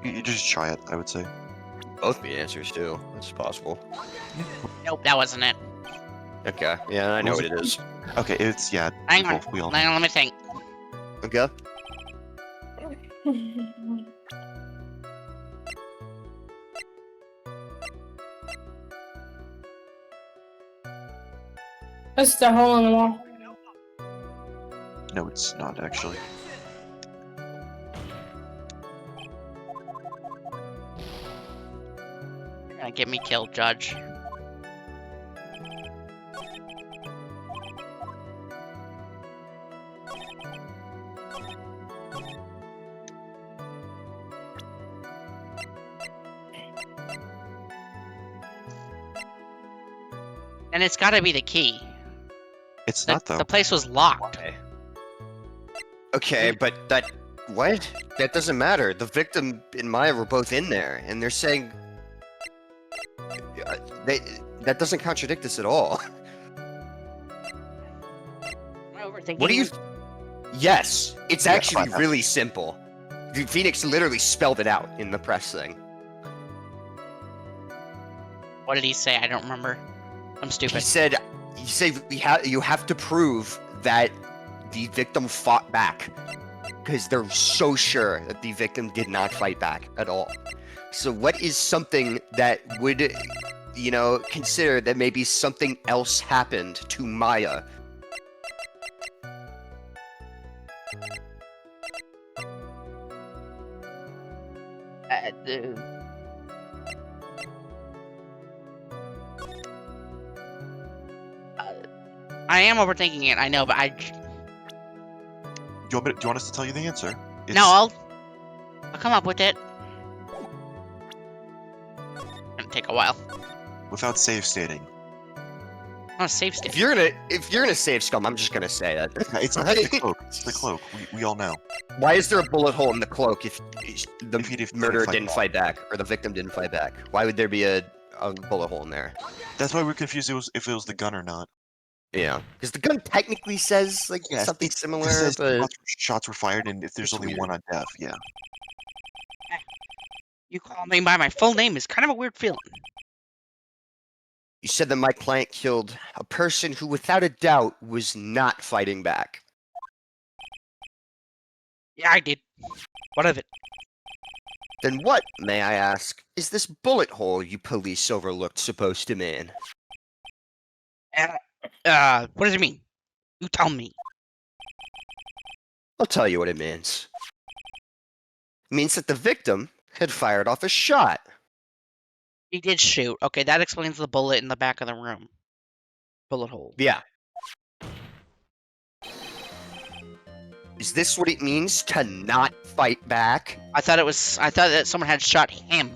You just try it. I would say. both be answers too. That's possible. Nope, that wasn't it. Okay, yeah, I know what it is. Okay, it's yeah. Hang on, We all. hang on, let me think. Okay. That's the hole in the wall. No, it's not actually. You're gonna get me killed, Judge. And it's gotta be the key. It's not though. The place was locked. Okay, but that what? That doesn't matter. The victim and Maya were both in there, and they're saying that doesn't contradict this at all. Am I overthinking What do you? it? Yes, it's Yeah, actually fine. really simple. Phoenix literally spelled it out in the press thing. What did he say? I don't remember. I'm He stupid. said, you have to prove that the victim fought back, because they're so sure that the victim did not fight back at all. So what is something that would, consider that maybe something else happened to Maya? I am overthinking it. I know, but Do you want us to tell you the answer? It's, no, I'll come up with it. Gonna take a while. Without save stating, On a safe state. If you're gonna save Scum, I'm just gonna say it. It's the cloak. It's the cloak. We all know. Why is there a bullet hole in the cloak if the If he didn't murderer fight didn't back. fight back or the victim didn't fight back? Why would there be a bullet hole in there? That's why we're confused. If it was the gun or not. Yeah, because the gun technically says like Yes, something It similar, says but shots were fired, and if there's It's only weird. one on death, yeah. You call me by my full name is kind of a weird feeling. you said that my client killed a person who, without a doubt, was not fighting back. Yeah, I did. What of it? Then what, may I ask, is this bullet hole you police overlooked supposed to mean? What does it mean? You tell me. I'll tell you what it means. It means that the victim had fired off a shot. He did shoot. Okay, that explains the bullet in the back of the room. Bullet hole. Yeah. Is this what it means to not fight back? I thought that someone had shot him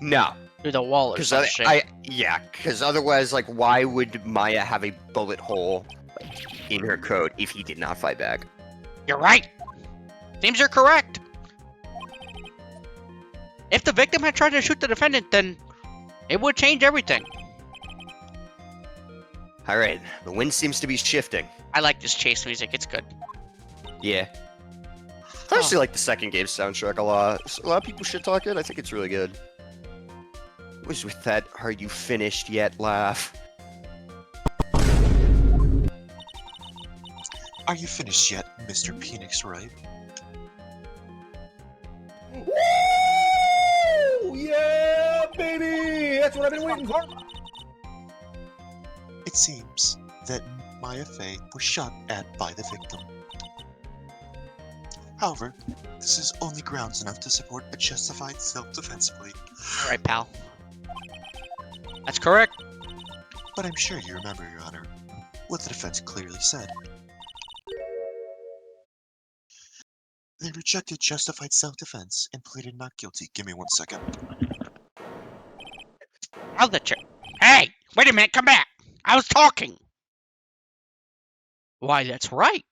No. through the wall or Because some shit. because otherwise, like, why would Maya have a bullet hole in her coat if he did not fight back? You're right. Seems you're correct. If the victim had tried to shoot the defendant, then it would change everything. All right, the wind seems to be shifting. I like this chase music. It's good. Yeah. I actually like the second game soundtrack a lot. A lot of people shit talk it. I think it's really good. What was with that "Are you finished yet?" laugh? Are you finished yet, Mr. Phoenix Wright? Woo! Yeah, baby! That's what I've been waiting for. It seems that Maya Fey was shot at by the victim. However, this is only grounds enough to support a justified self-defense plea. All right, pal. That's correct. But I'm sure you remember, Your Honor, what the defense clearly said. They rejected justified self-defense and pleaded not guilty. Give me 1 second. I'll let you. Hey, wait a minute. Come back. I was talking. Why, that's right.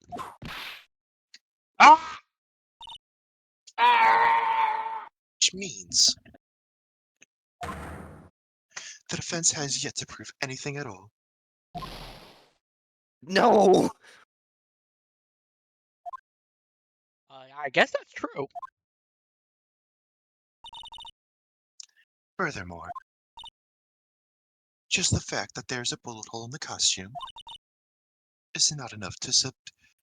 Ah! Which means the defense has yet to prove anything at all. No. I guess that's true. Furthermore, just the fact that there's a bullet hole in the costume is not enough to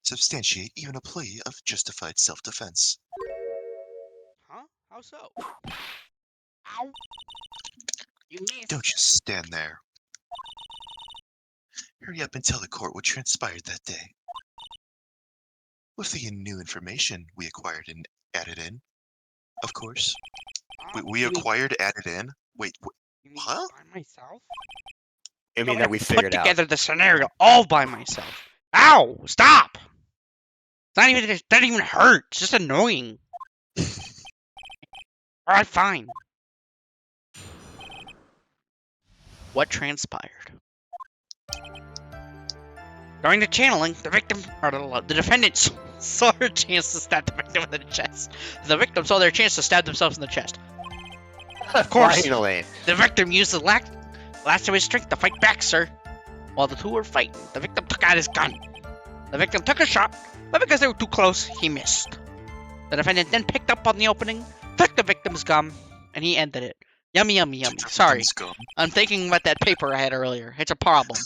substantiate even a plea of justified self-defense. Huh? How so? Ow. You missed. Don't just stand there. Hurry up and tell the court what transpired that day. With the new information we acquired and added in, of course. We acquired, added in? Wait, You mean huh? by myself? I mean I that we put figured out. together the scenario all by myself. Ow! Stop! It doesn't even hurt. It's just annoying. Alright, fine. What transpired? During the channeling, the victim, or the defendant saw her chance to stab the victim in the chest. The victim saw their chance to stab themselves in the chest. Of course. Finally. The victim used the last of his strength to fight back, sir. While the two were fighting, the victim took out his gun. The victim took a shot, but because they were too close, he missed. The defendant then picked up on the opening, took the victim's gum, and he ended it. Yummy, yummy, yummy. Sorry, I'm thinking about that paper I had earlier. It's a problem.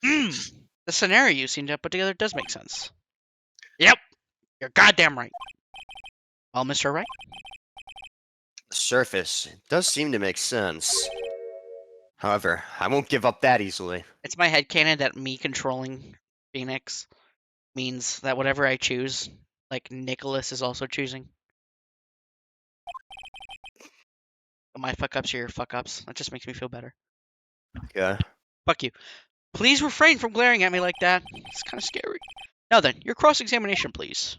The scenario you seem to have put together does make sense. Yep, you're goddamn right. Well, Mr. Wright? The surface does seem to make sense. However, I won't give up that easily. It's my headcanon that me controlling Phoenix means that whatever I choose, like Nicholas is also choosing. My fuck-ups are your fuck-ups. That just makes me feel better. Yeah. Fuck you. Please refrain from glaring at me like that. It's kind of scary. Now then, your cross-examination, please.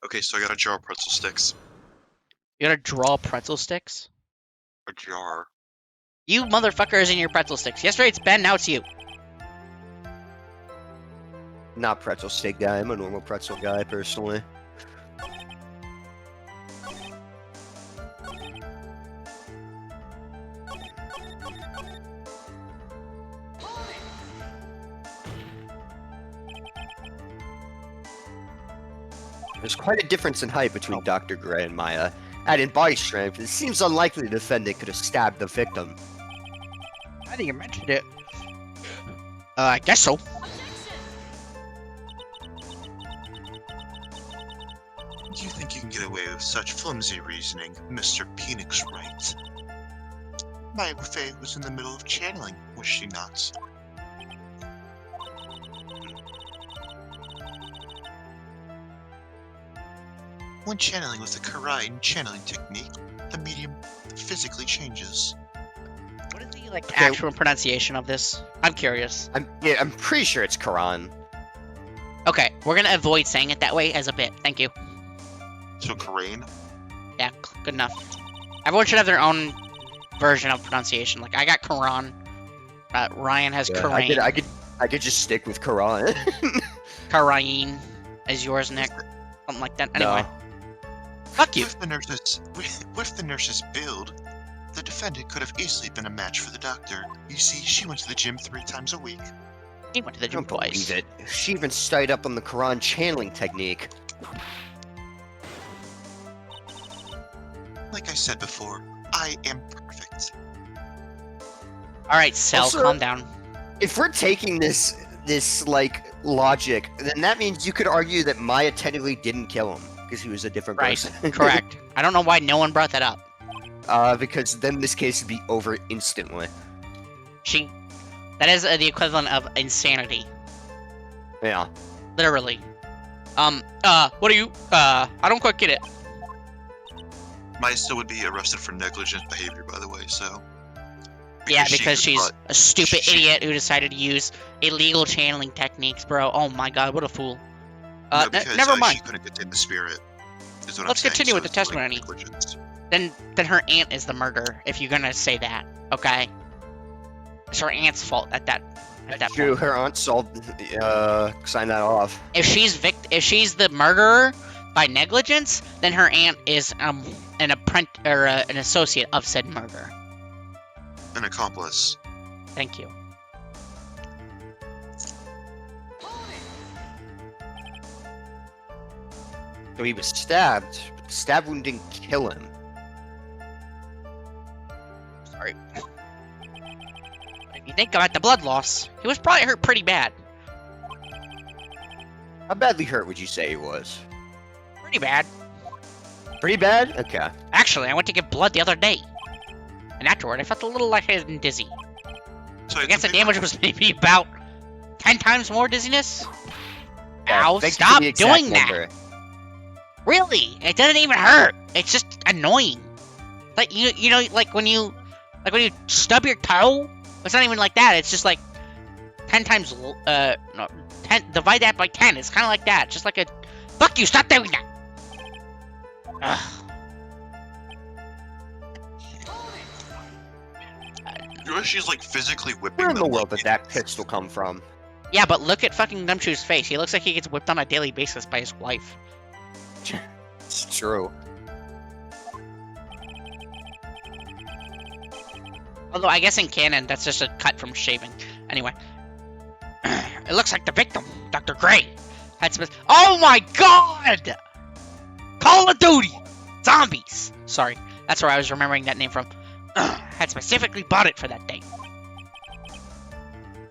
Okay, so I got a jar of pretzel sticks. You gotta draw pretzel sticks? A jar. You motherfuckers and your pretzel sticks. Yesterday it's Ben, now it's you. Not pretzel stick guy. I'm a normal pretzel guy, personally. There's quite a difference in height between Dr. Gray and Maya. Adding body strength, it seems unlikely the defendant could have stabbed the victim. I think you mentioned it. I guess so. Do you think you can get away with such flimsy reasoning, Mr. Phoenix Wright? Maya Fey was in the middle of channeling, was she not? When channeling with the Karayan channeling technique, the medium physically changes. What is the Okay. actual pronunciation of this? I'm curious. I'm pretty sure it's Quran. Okay, we're gonna avoid saying it that way as a bit. Thank you. So Karayan? Yeah, good enough. Everyone should have their own version of pronunciation. Like I got Quran. Ryan has Yeah, Quran. I could just stick with Quran. Karayin is yours, Nick. Something like that. Anyway, No. fuck you. With the nurse's build, the defendant could have easily been a match for the doctor. You see, she went to the gym 3 times a week. He went to the I gym don't believe twice. it. She even stayed up on the Quran channeling technique. Like I said before, I am perfect. All right, Cell, Also- calm down. If we're taking this like logic, then that means you could argue that Maya technically didn't kill him because he was a different Right, person. correct. I don't know why no one brought that up. Because then this case would be over instantly. That is the equivalent of insanity, Yeah. literally. What are you? I don't quite get it. Maya still would be arrested for negligent behavior, by the way, so... Yeah, she because could she's brought- a stupid she- idiot who decided to use illegal channeling techniques, bro. Oh my god, what a fool. No, because, Never She mind. couldn't contain the spirit. Is what Let's I'm saying, continue so with the it's like testimony. negligence. Then her aunt is the murderer. If you're gonna say that, okay? It's her aunt's fault at that True, point. her aunt signed that off. If she's the murderer by negligence, then her aunt is an associate of said murder. An accomplice. Thank you. So he was stabbed, but the stab wound didn't kill him. Sorry. If you think about the blood loss, he was probably hurt pretty bad. How badly hurt would you say he was? Pretty bad. Pretty bad? Okay. Actually, I went to get blood the other day. And afterward, I felt a little lightheaded and dizzy. So I guess the damage was maybe about 10 times more dizziness? Ow, Thank you for stop the exact doing that! number. Really? It doesn't even hurt. It's just annoying. Like you know, like when you stub your toe. It's not even like that. It's just like 10 times. No, 10. Divide that by 10. It's kind of like that. Just like a. Fuck you! Stop doing that. Ugh. You know, she's like physically whipping Where in the them, world like, did that pistol come from? Yeah, but look at fucking Gumshoe's face. He looks like he gets whipped on a daily basis by his wife. It's true. Although I guess in canon, that's just a cut from shaving. Anyway. It looks like the victim, Dr. Gray, had oh my god! Call of Duty! Zombies! Sorry, that's where I was remembering that name from. Had specifically bought it for that day.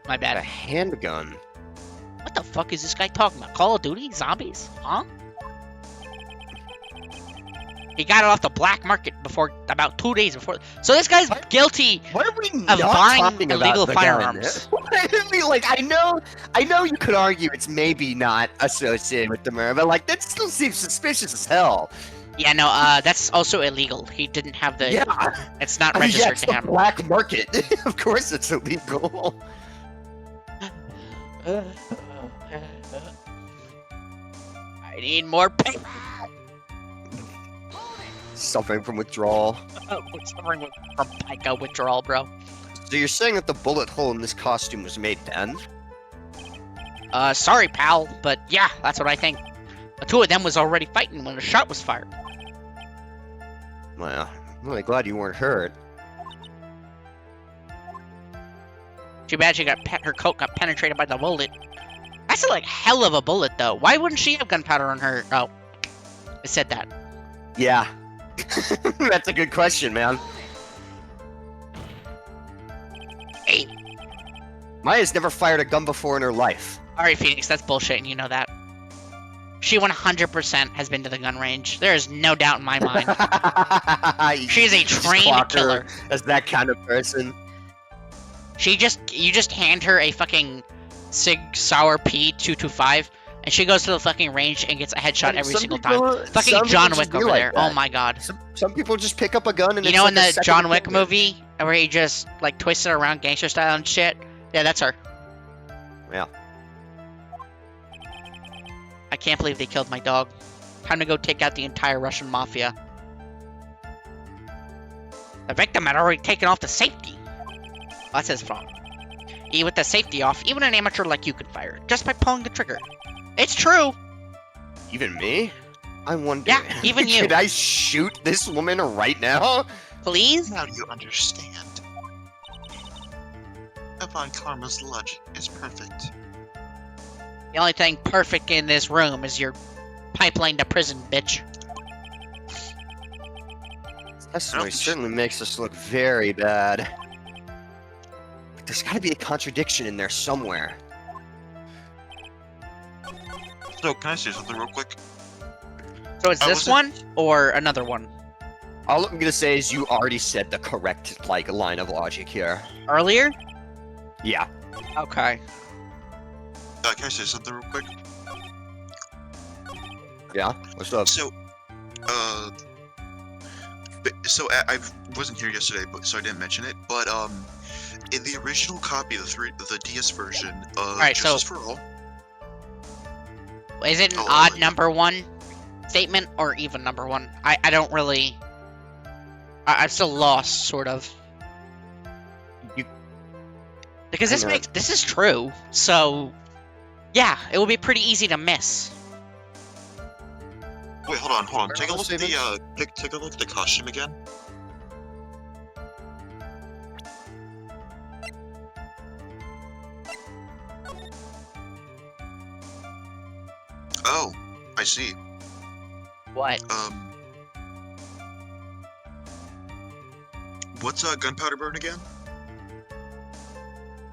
My A bad. handgun. What the fuck is this guy talking about? Call of Duty? Zombies? Huh? He got it off the black market about 2 days before. So this guy's guilty. What are we Of not buying talking illegal about the gun? firearms. I mean, like, I know you could argue it's maybe not associated with the murder, but like that still seems suspicious as hell. Yeah, no, that's also illegal. He didn't have the. Yeah, It's not I mean, yeah, registered it's to the him. black market. Of course, it's illegal. I need more paper. Suffering from withdrawal. Suffering from pica withdrawal, bro. So you're saying that the bullet hole in this costume was made then? Sorry, pal, but yeah, that's what I think. The two of them was already fighting when the shot was fired. Well, I'm really glad you weren't hurt. Too bad her coat got penetrated by the bullet. That's like hell of a bullet, though. Why wouldn't she have gunpowder on her? Oh, I said that. Yeah. That's a good question, man. Hey. Maya's never fired a gun before in her life. Alright, Phoenix, that's bullshit, and you know that. She 100% has been to the gun range. There is no doubt in my mind. She's a trained killer. As that kind of person. You just hand her a fucking Sig Sauer P225, and she goes to the fucking range and gets a headshot every single time. Fucking John Wick over there. Oh my god. Some people just pick up a gun and you know, in the John Wick movie where he just like twists it around gangster style and shit. Yeah, that's her. Yeah. I can't believe they killed my dog. Time to go take out the entire Russian mafia. The victim had already taken off the safety. That's his fault. With the safety off, even an amateur like you could fire, just by pulling the trigger. It's true! Even me? I wonder... Yeah, even you. Could I shoot this woman right now? Please? Now you understand. Von Karma's logic is perfect. The only thing perfect in this room is your pipeline to prison, bitch. Testimony certainly makes us look very bad. But there's gotta be a contradiction in there somewhere. So, can I say something real quick? So it's this one, or another one? All I'm gonna say is you already said the correct, line of logic here. Earlier? Yeah. Okay. Can I say something real quick? Yeah? What's up? So, I wasn't here yesterday, so I didn't mention it. But in the original copy, the DS version of Justice for All, is it an odd number one statement or even number one? I don't really. I'm still lost, sort of. Because this is true, so yeah, it will be pretty easy to miss. Wait, hold on. Take a look at take a look at the costume again. Oh, I see. What? What's gunpowder burn again?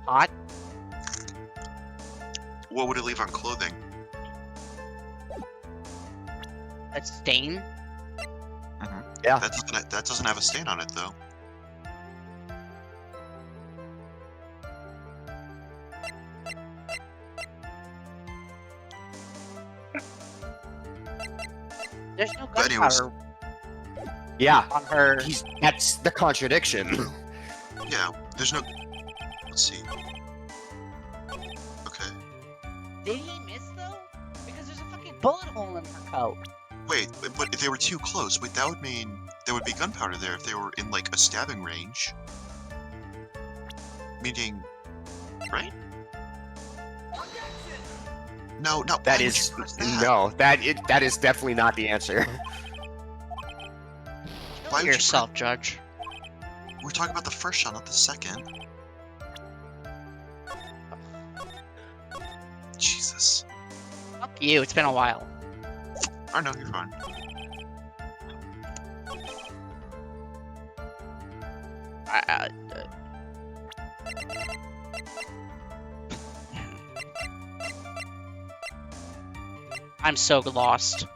Hot? What would it leave on clothing? A stain? Yeah. That doesn't have a stain on it though. There's no gunpowder Yeah. on her. That's the contradiction. Yeah, there's no. Let's see. Okay. Did he miss though? Because there's a fucking bullet hole in her coat. Wait, but if they were too close, that would mean there would be gunpowder there if they were in like a stabbing range. Meaning, right? No. That is definitely not the answer. Why would Yourself, Judge. We're talking about the first shot, not the second. Jesus. Fuck you. It's been a while. I know, you're fine. I'm so lost.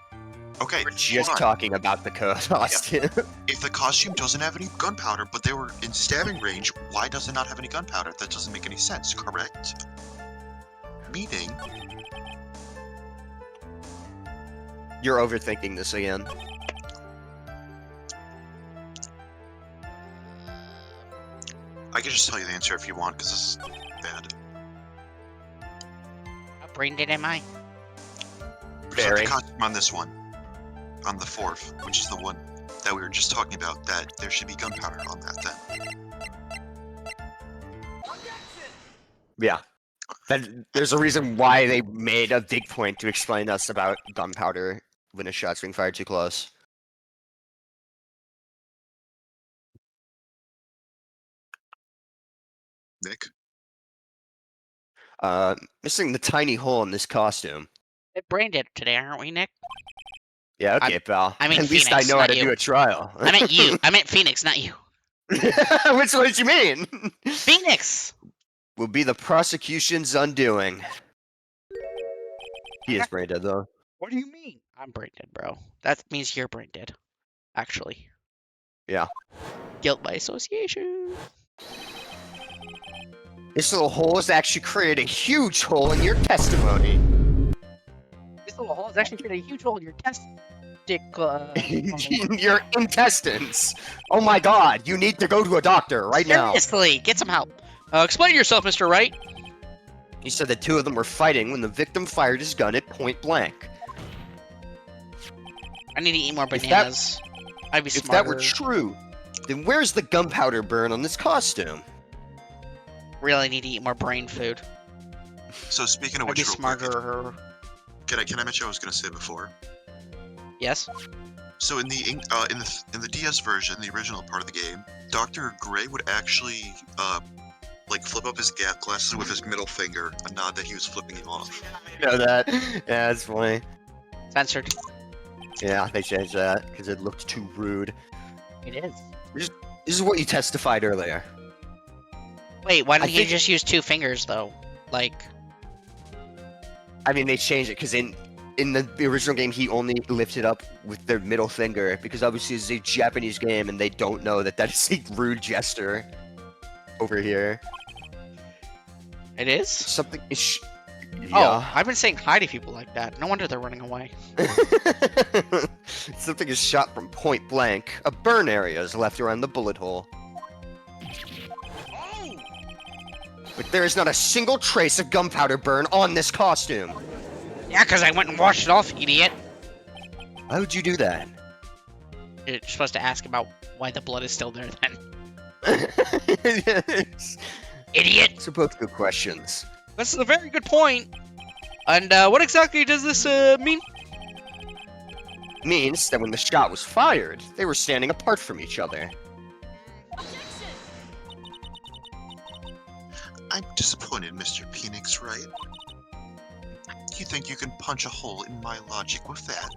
Okay, We're just hold on. talking about the costume. If the costume doesn't have any gunpowder, but they were in stabbing range, why does it not have any gunpowder? That doesn't make any sense, correct? Meaning... You're overthinking this again. I can just tell you the answer if you want, because this is bad. How brain dead am I? Very. The costume on this one. On the 4th, which is the one that we were just talking about, that there should be gunpowder on that then. Yeah. There's a reason why they made a big point to explain to us about gunpowder when a shot's being fired too close. Nick. Missing the tiny hole in this costume. We're brain dead today, aren't we, Nick? Yeah, okay, pal. I mean At least Phoenix, I know how not to you. do a trial. I meant you. I meant Phoenix, not you. Which one did you mean? Phoenix! Will be the prosecution's undoing. He is brain dead, though. What do you mean? I'm brain dead, bro. That means you're brain dead. Actually. Yeah. Guilt by association. This little hole has actually created a huge hole in your testimony. This little hole is actually creating a huge hole in your Your intestines. Oh my god, you need to go to a doctor right now. Seriously, get some help. Explain yourself, Mr. Wright. He said the two of them were fighting when the victim fired his gun at point blank. I need to eat more If that- bananas. I'd be If smarter. that were true, then where's the gunpowder burn on this costume? Really need to eat more brain food. So speaking of I'd which, be real smarter. quick, can I mention what I was gonna say before? Yes. So in the DS version, the original part of the game, Dr. Gray would actually like flip up his glasses with his middle finger, a nod that he was flipping him off. You know that? Yeah, that's funny. Censored. Yeah, they changed that because it looked too rude. It is. This is what you testified earlier. Wait, why didn't I he think- just use 2 fingers though? Like, I mean, they changed it because in the original game, he only lifted up with their middle finger because obviously it's a Japanese game and they don't know that that is a rude gesture over here. it is? Something is. Oh, Yeah. I've been saying hi to people like that. No wonder they're running away. Something is shot from point blank. A burn area is left around the bullet hole. But there is not a single trace of gunpowder burn on this costume. Yeah, because I went and washed it off, idiot. Why would you do that? You're supposed to ask about why the blood is still there then. Idiot! Those are both good questions. This is a very good point. And what exactly does this mean? Means that when the shot was fired, they were standing apart from each other. I'm disappointed, Mr. Phoenix, right? You think you can punch a hole in my logic with that?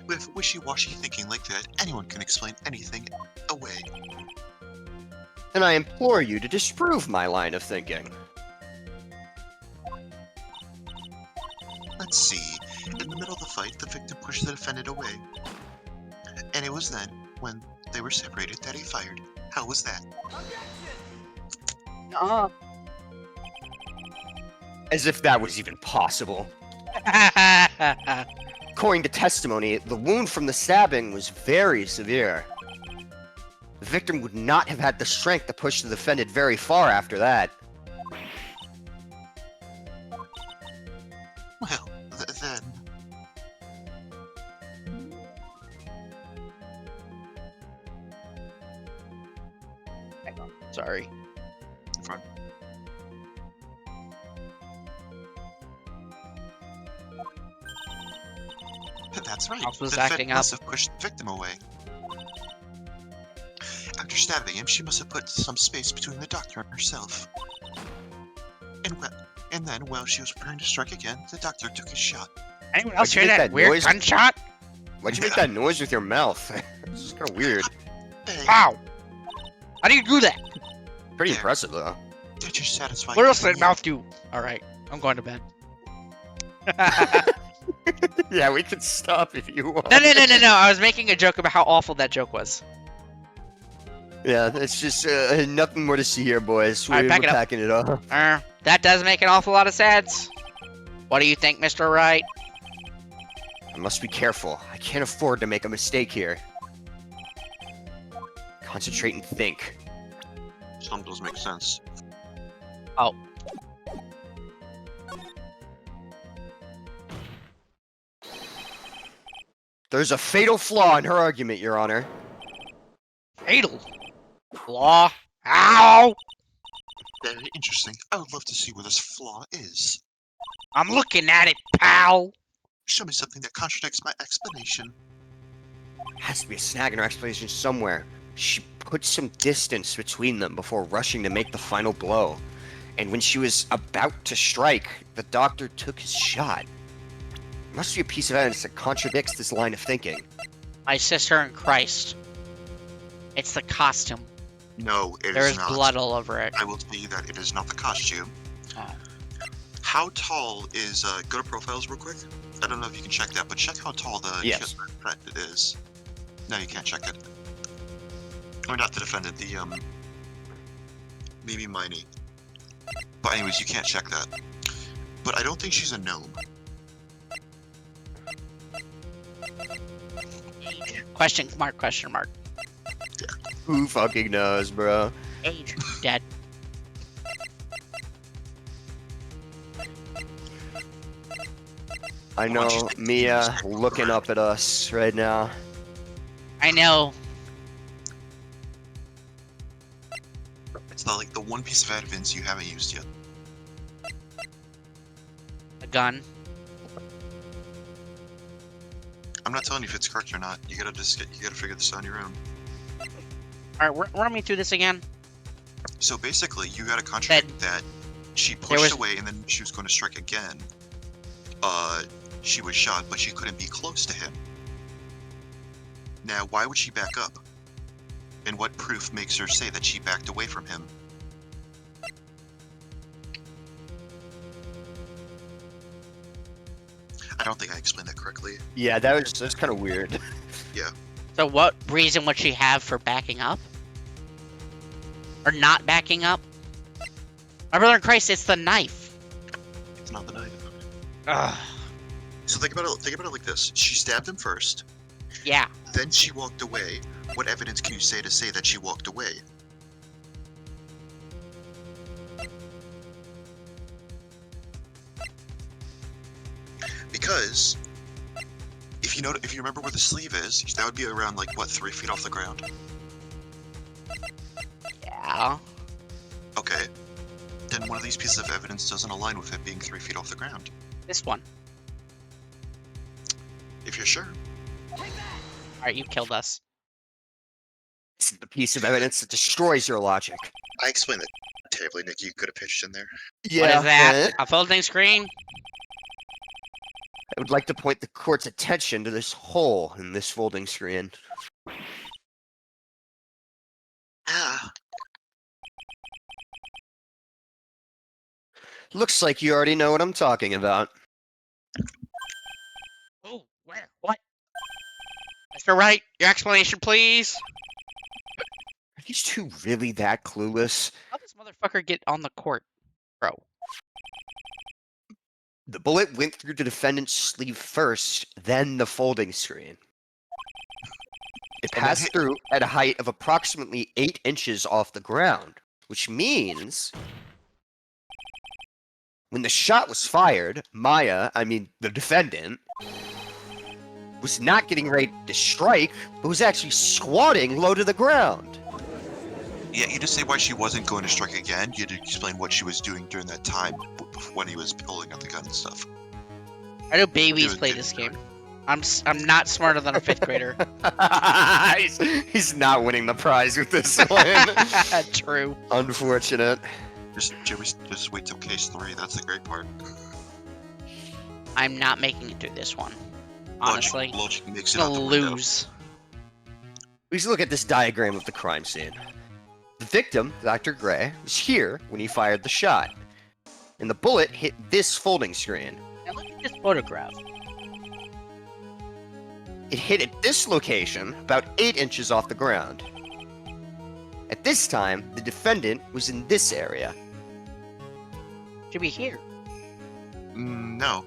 With wishy-washy thinking like that, anyone can explain anything away. And I implore you to disprove my line of thinking. Let's see. In the middle of the fight, the victim pushed the defendant away. And it was then, when they were separated, that he fired. How was that? As if that was even possible. According to testimony, the wound from the stabbing was very severe. The victim would not have had the strength to push the defendant very far after that. Well, then... Sorry. Fine. That's right. House was The defendant acting up. must have pushed the victim away. After stabbing him, she must have put some space between the doctor and herself. And then, while she was preparing to strike again, the doctor took his shot. Anyone else Why'd you hear make that that weird noise? gunshot? Why'd you make that noise with your mouth? This is kind of weird. Bang! Ow! How do you do that? Pretty There. impressive, though. Did you satisfy What else your did mouth do? Alright, I'm going to bed. Yeah, we can stop if you want. No, I was making a joke about how awful that joke was. Yeah, it's just nothing more to see here, boys. All right, We're pack it up. packing it up. That does make an awful lot of sense. What do you think, Mr. Wright? I must be careful. I can't afford to make a mistake here. Concentrate and think. Some does make sense. Oh. There's a fatal flaw in her argument, Your Honor. Fatal. Law. Ow! Very interesting. I would love to see where this flaw is. I'm looking at it, pal. Show me something that contradicts my explanation. Has to be a snag in her explanation somewhere. She put some distance between them before rushing to make the final blow. And when she was about to strike, the doctor took his shot. Must be a piece of evidence that contradicts this line of thinking. My sister in Christ. It's the costume. No, it is There's not. blood all over it. I will tell you that it is not the costume. Oh. How tall is, go to profiles real quick. I don't know if you can check that, but check how tall the Yes. defendant is. No, you can't check it. Or not the defendant, the, maybe Miney. But anyways, you can't check that. But I don't think she's a gnome. Question mark, question mark. Who fucking knows, bro? Age. Dead. I Why don't you know think Mia he's looking up at us right now. I know. It's not like the one piece of evidence you haven't used yet. A gun. I'm not telling you if it's correct or not. You gotta figure this out on your own. Alright, run me through this again. So basically, you gotta contradict that she There pushed was- away and then she was going to strike again. She was shot, but she couldn't be close to him. Now, why would she back up? And what proof makes her say that she backed away from him? I don't think I explained that correctly. Yeah, that's kind of weird. So what reason would she have for backing up? Or not backing up? My brother in Christ, it's the knife. It's not the knife. Ugh. So think about it like this. She stabbed him first, Yeah. then she walked away. What evidence can you say that she walked away? Because if you remember where the sleeve is, that would be around like what, 3 feet off the ground. Yeah. Okay. Then one of these pieces of evidence doesn't align with it being 3 feet off the ground. This one. If you're sure. Alright, you killed us. This is the piece of evidence that destroys your logic. I explained it terribly, Nick. You could have pitched in there. Yeah. What is that? A folding screen? I would like to point the court's attention to this hole in this folding screen. Ah. Looks like you already know what I'm talking about. Oh, where? What? Mr. Wright, your explanation, please. Are these two really that clueless? How does this motherfucker get on the court, bro? The bullet went through the defendant's sleeve first, then the folding screen. It And then passed hit- through at a height of approximately 8 inches off the ground, which means when the shot was fired, the defendant, was not getting ready to strike, but was actually squatting low to the ground. Yeah, you just say why she wasn't going to strike again. You had to explain what she was doing during that time when he was pulling out the gun and stuff. I know babies Dude, play dude. this game. I'm not smarter than a 5th grader. he's not winning the prize with this one. True. Unfortunate. Just wait till case 3. That's the great part. I'm not making it through this one. Honestly. Logic makes I'm it out gonna the window. lose. Please look at this diagram of the crime scene. The victim, Dr. Gray, was here when he fired the shot, and the bullet hit this folding screen. Now look at this photograph. It hit at this location, about 8 inches off the ground. At this time, the defendant was in this area. Should be here. No.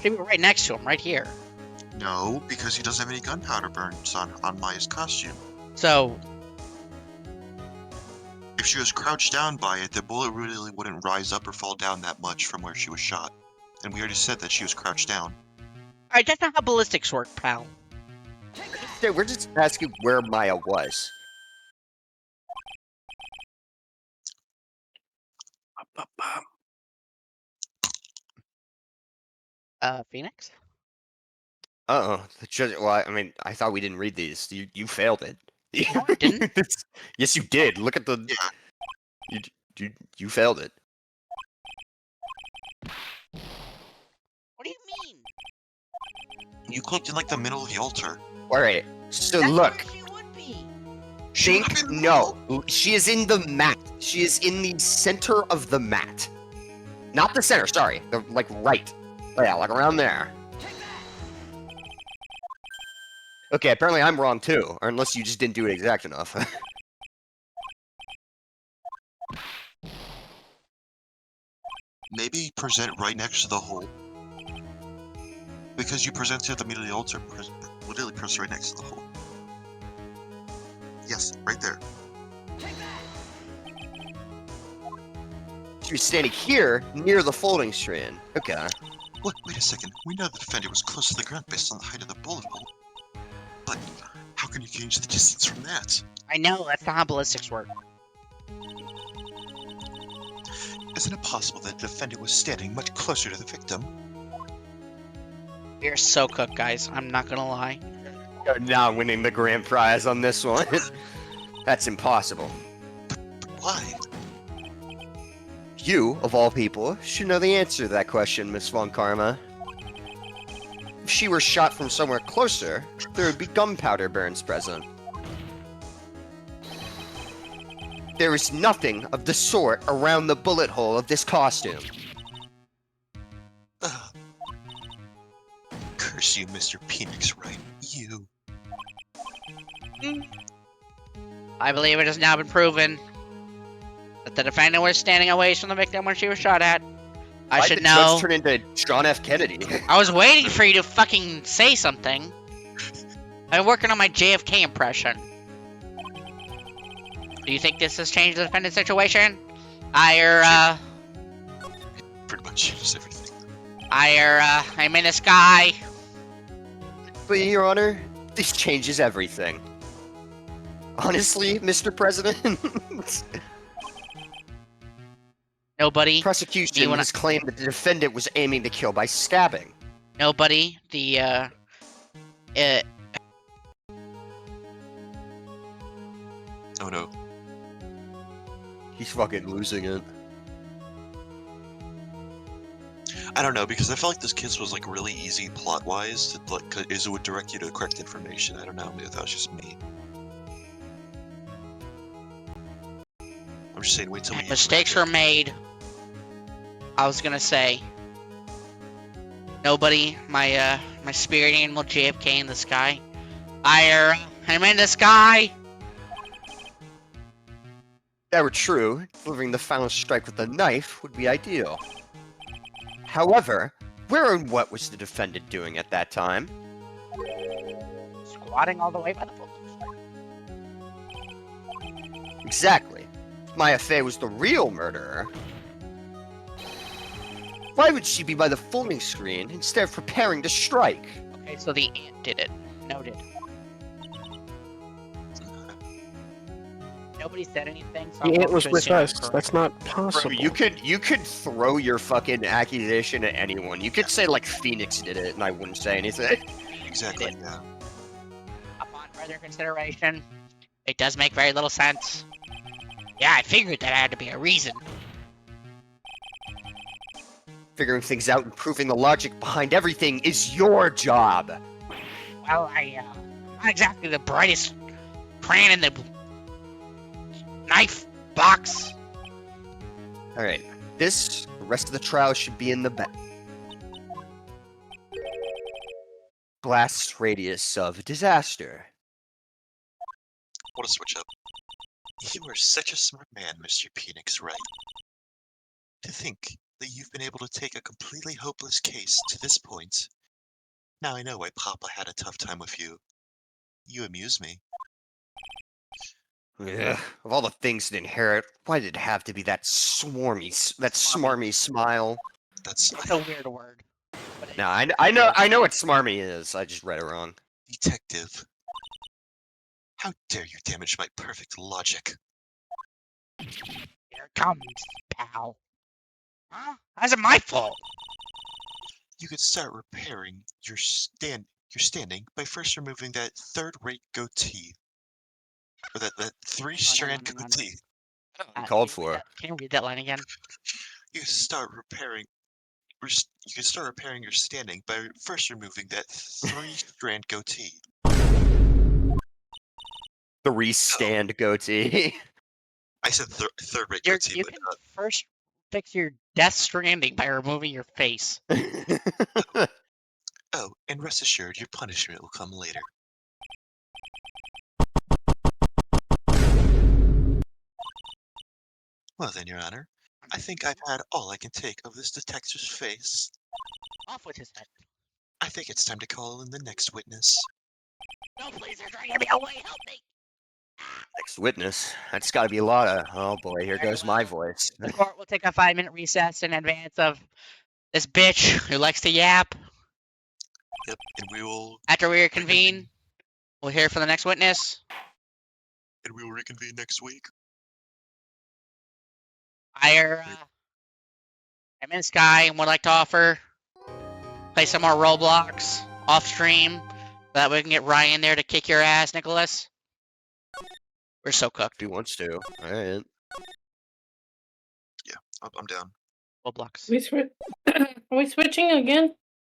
Should be right next to him, right here. No, because he doesn't have any gunpowder burns on Maya's costume. So, If she was crouched down by it, the bullet really wouldn't rise up or fall down that much from where she was shot. And we already said that she was crouched down. alright, that's not how ballistics work, pal. Yeah, we're just asking where Maya was. Phoenix? Uh-oh. The judge, well, I mean, I thought we didn't read these. You failed it. No, I didn't. Yes, you did. Look at the... Yeah. You failed it. What do you mean? You clicked in like the middle of the altar. Alright, so That's look. where she would be. Shouldn't have Think, been no. middle. She is in the mat. She is in the center of the mat. Not the center, sorry. The, like, right. Oh, yeah, like around there. Okay, apparently I'm wrong too. Or unless you just didn't do it exact enough. Maybe present right next to the hole. Because you presented at the middle of the altar, literally press right next to the hole. Yes, right there. She was standing here, near the folding screen. Okay. Wait a second. We know the defender was close to the ground based on the height of the bullet hole. But how can you gauge the distance from that? I know, that's not how ballistics work. Isn't it possible that the defendant was standing much closer to the victim? We are so cooked, guys. I'm not gonna lie. You're not winning the grand prize on this one. That's impossible. But why? You, of all people, should know the answer to that question, Miss Von Karma. If she were shot from somewhere closer, there would be gunpowder burns present. There is nothing of the sort around the bullet hole of this costume. Ugh. Curse you, Mr. Phoenix, Wright. You. I believe it has now been proven that the defendant was standing away from the victim when she was shot at. I Why'd should the know. judge turn into John F. Kennedy. I was waiting for you to fucking say something. I've been working on my JFK impression. Do you think this has changed the defendant's situation? I'm Pretty much changes everything. in the sky. But, Your Honor, this changes everything. Honestly, Mr. President, Nobody, prosecution wanna- has claimed that the defendant was aiming to kill by stabbing. nobody, Oh no. He's fucking losing it. I don't know, because I felt like this case was like really easy plot-wise to like, is it would direct you to correct information. I don't know, maybe that was just me. I'm just saying, wait till we mistakes were made. I was gonna say, nobody, my spirit animal JFK in the sky. I'm in the sky. If that were true, delivering the final strike with a knife would be ideal. However, where and what was the defendant doing at that time? Squatting all the way by the pool. Exactly. If Maya Fey was the real murderer, why would she be by the folding screen instead of preparing to strike? Okay, so the ant did it. Noted. Nobody said anything. So The I'm ant was going to with assume I'm us. correct. That's not Bro, possible. you could throw your fucking accusation at anyone. You could say like Phoenix did it, and I wouldn't say anything. Exactly, Did. yeah. Upon further consideration, it does make very little sense. Yeah, I figured that had to be a reason. Figuring things out and proving the logic behind everything is your job. Well, I'm not exactly the brightest crayon in the knife box. All right, the rest of the trial should be in the back. Blast radius of disaster. What a switch up. You are such a smart man, Mr. Phoenix, Wright. To think that you've been able to take a completely hopeless case to this point. Now I know why Papa had a tough time with you. You amuse me. Ugh, of all the things to inherit, why did it have to be that smarmy smile? That's It's a weird word. But No, I know what smarmy is. I just read it wrong. detective. How dare you damage my perfect logic? Here it comes, pal. Huh? How's it my fault? You could start repairing your standing by first removing that third-rate goatee. Or that three-strand hang on. goatee. Called for. Can you read that line again? You can start repairing your standing by first removing that three-strand goatee. Three stand goatee. I said third-rate You goatee, but can first fix your Death Stranding by removing your face. oh, and rest assured, your punishment will come later. Well then, Your Honor, I think I've had all I can take of this detective's face. Off with his head. I think it's time to call in the next witness. No, please, they're dragging me away. Help me. Next witness. That's got to be a lot of. Oh boy, here Very goes my well. voice. The court will take a 5-minute recess in advance of this bitch who likes to yap. Yep, and we will After we reconvene, we'll hear from the next witness. reconvene next week. I'm in Sky and would like to offer play some more Roblox off stream so that we can get Ryan there to kick your ass, Nicholas. We're so cooked. If he wants to. All right. I'm down. Roblox. Are we switching again?